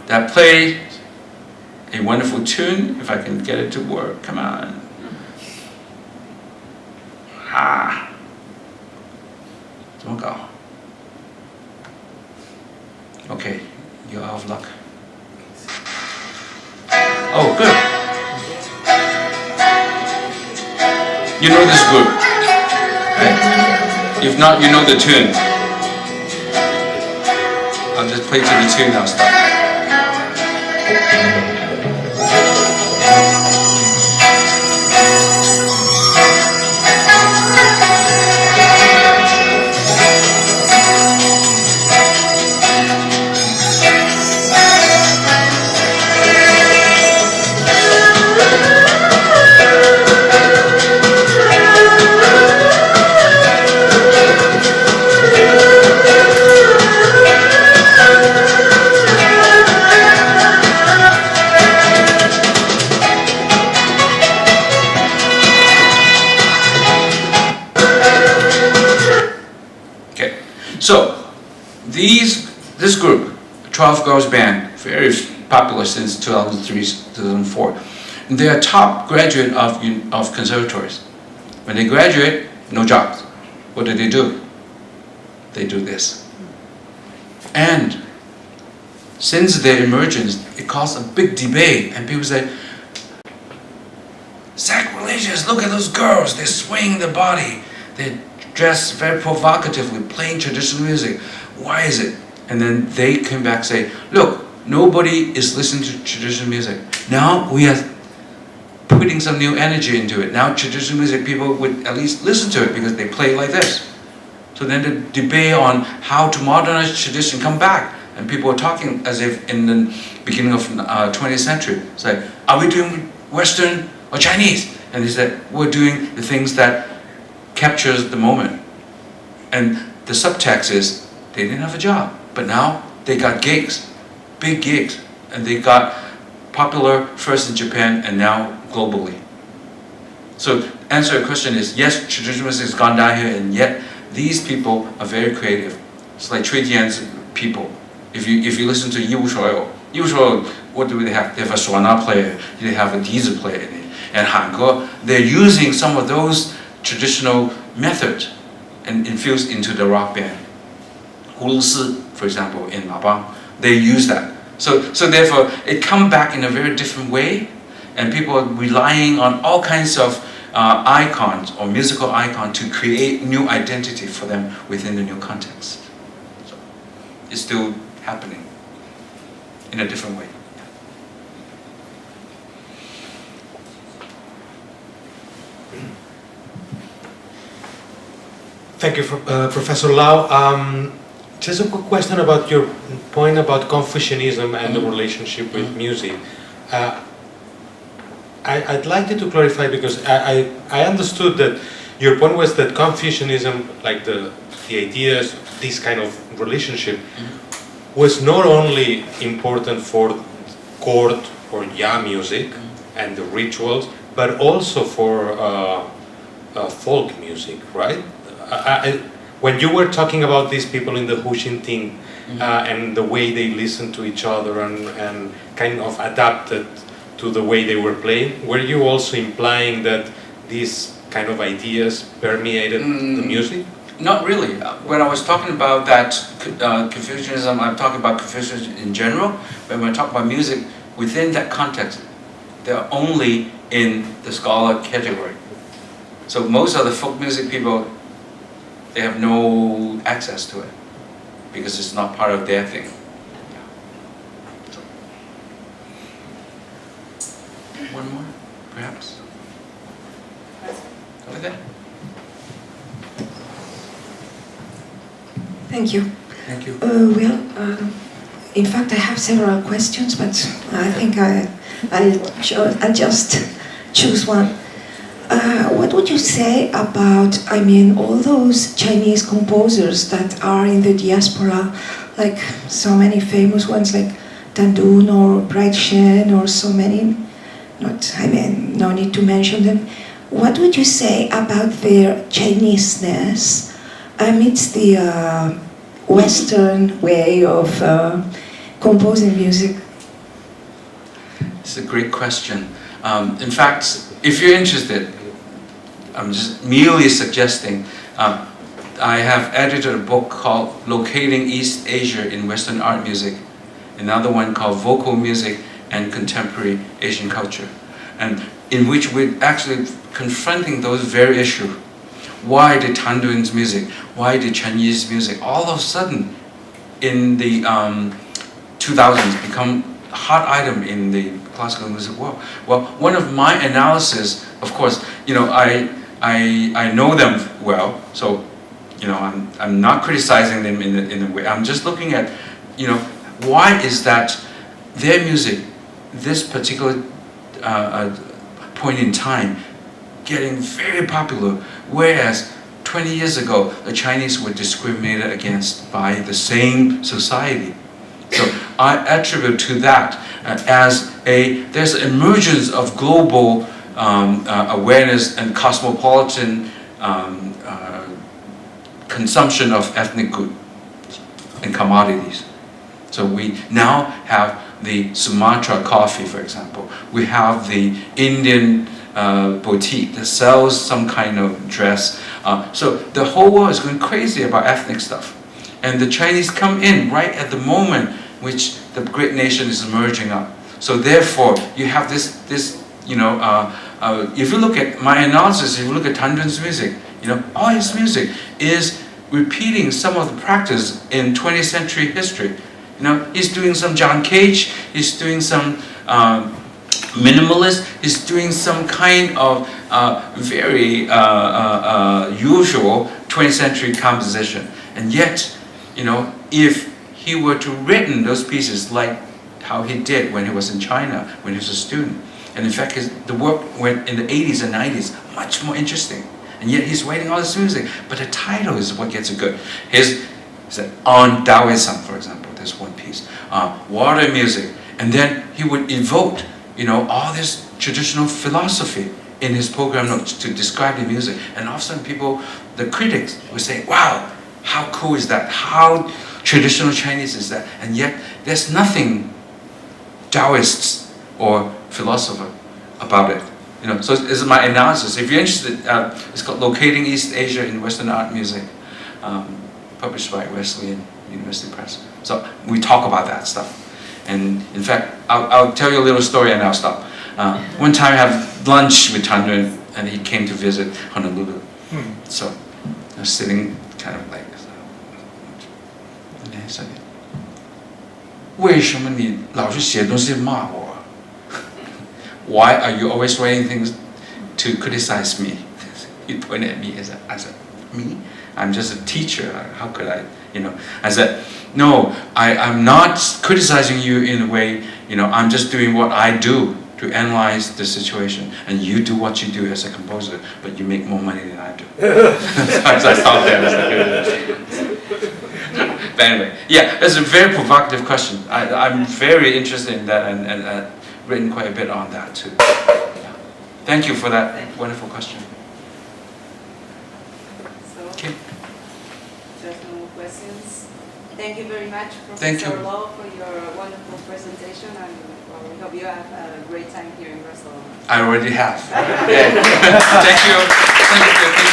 that play a wonderful tune, if I can get it to work, come on. 啊，怎么搞 ？Okay, you're out of luck. Oh, good. You know this group, right? If not, you know the tune. I'll just play to the tune now. Stop. So, this group, 12 Girls Band, very popular since 2003, 2004. And they are top graduate of conservatories. When they graduate, no jobs. What do? They do this. And since their emergence, it caused a big debate, and people say, sacrilegious, look at those girls, they swing their body, they dress very provocatively, playing traditional music. Why is it? And then they came back and say, look, nobody is listening to traditional music. Now we are putting some new energy into it. Now traditional music, people would at least listen to it because they play like this. So then the debate on how to modernize tradition come back. And people are talking as if in the beginning of 20th century. It's like, are we doing Western or Chinese? And they said, we're doing the things that captures the moment. And the subtext is, they didn't have a job, but now they got gigs, big gigs, and they got popular first in Japan and now globally. So answer your question is, yes, traditional music has gone down here, and yet these people are very creative. It's like Cui Tian's people. If you listen to Yiwu Shuo, what do they have? They have a Shuana player, they have a Dizi player, and Hange, they're using some of those traditional methods and infused into the rock band. Wu Si, for example, in Mabang, they use that. So therefore, it comes back in a very different way, and people are relying on all kinds of icons or musical icons to create new identity for them within the new context. So it's still happening in a different way. Thank you, Professor Lau. Just a quick question about your point about Confucianism and the relationship with music. I'd like you to clarify, because I understood that your point was that Confucianism, like the ideas, this kind of relationship, was not only important for court or Ya music and the rituals, but also for folk music, right? When you were talking about these people in the Huxinting and the way they listened to each other and kind of adapted to the way they were playing, were you also implying that these kind of ideas permeated the music? Not really. When I was talking about that Confucianism, I'm talking about Confucianism in general. When I talk about music within that context, they're only in the scholar category. So most of the folk music people, they have no access to it because it's not part of their thing. So. One more, perhaps? Over there. Thank you. Thank you. In fact, I have several questions, but I think I'll just choose one. What would you say about, all those Chinese composers that are in the diaspora, like so many famous ones like Dan Dun or Bright Shen or so many, no need to mention them. What would you say about their Chineseness amidst the Western way of composing music? It's a great question. In fact, if you're interested, I'm just merely suggesting. I have edited a book called Locating East Asia in Western Art Music, another one called Vocal Music and Contemporary Asian Culture, and in which we're actually confronting those very issues. Why did Tanduan's music, why did Chinese music all of a sudden in the 2000s become a hot item in the classical music world? Well, one of my analysis, of course, I know them well, so I'm not criticizing them in a way. I'm just looking at, why is that their music, this particular point in time, getting very popular, whereas 20 years ago the Chinese were discriminated against by the same society. So I attribute to that there's an emergence of global awareness and cosmopolitan consumption of ethnic goods and commodities. So we now have the Sumatra coffee, for example. We have the Indian boutique that sells some kind of dress. So the whole world is going crazy about ethnic stuff. And the Chinese come in right at the moment which the great nation is emerging up. So therefore, you have this if you look at my analysis, if you look at Tanduan's music, all his music is repeating some of the practice in 20th century history. He's doing some John Cage, he's doing some minimalist, he's doing some kind of very usual 20th century composition. And yet, if he were to written those pieces like how he did when he was in China, when he was a student, and in fact the work went in the 80s and 90s much more interesting. And yet he's writing all this music, but the title is what gets it good. His on Taoism, for example, there's one piece, water music, and then he would evoke, all this traditional philosophy in his program notes to describe the music, and all of a sudden people, the critics, would say, "Wow, how cool is that? How traditional Chinese is that?" And yet there's nothing Taoist or philosopher about it. So this is my analysis. If you're interested, it's called Locating East Asia in Western Art Music, published by Wesleyan University Press. So we talk about that stuff. And in fact, I'll tell you a little story and I'll stop. One time I had lunch with Tanduan and he came to visit Honolulu. So I was sitting kind of like this. And he said, 为什么你老是写东西骂我? Why are you always writing things to criticize me? He pointed at me. I said, me? I'm just a teacher. How could I, I said, no, I'm not criticizing you in a way, I'm just doing what I do to analyze the situation. And you do what you do as a composer, but you make more money than I do. So I stopped there. But anyway, yeah, that's a very provocative question. I'm very interested in that and written quite a bit on that too. Yeah. Thank you for that wonderful question. So, okay. There's no more questions. Thank you very much, Thank Professor you. Lau, for your wonderful presentation, and we hope you have a great time here in Brussels. I already have. Yeah. Thank you. Thank you.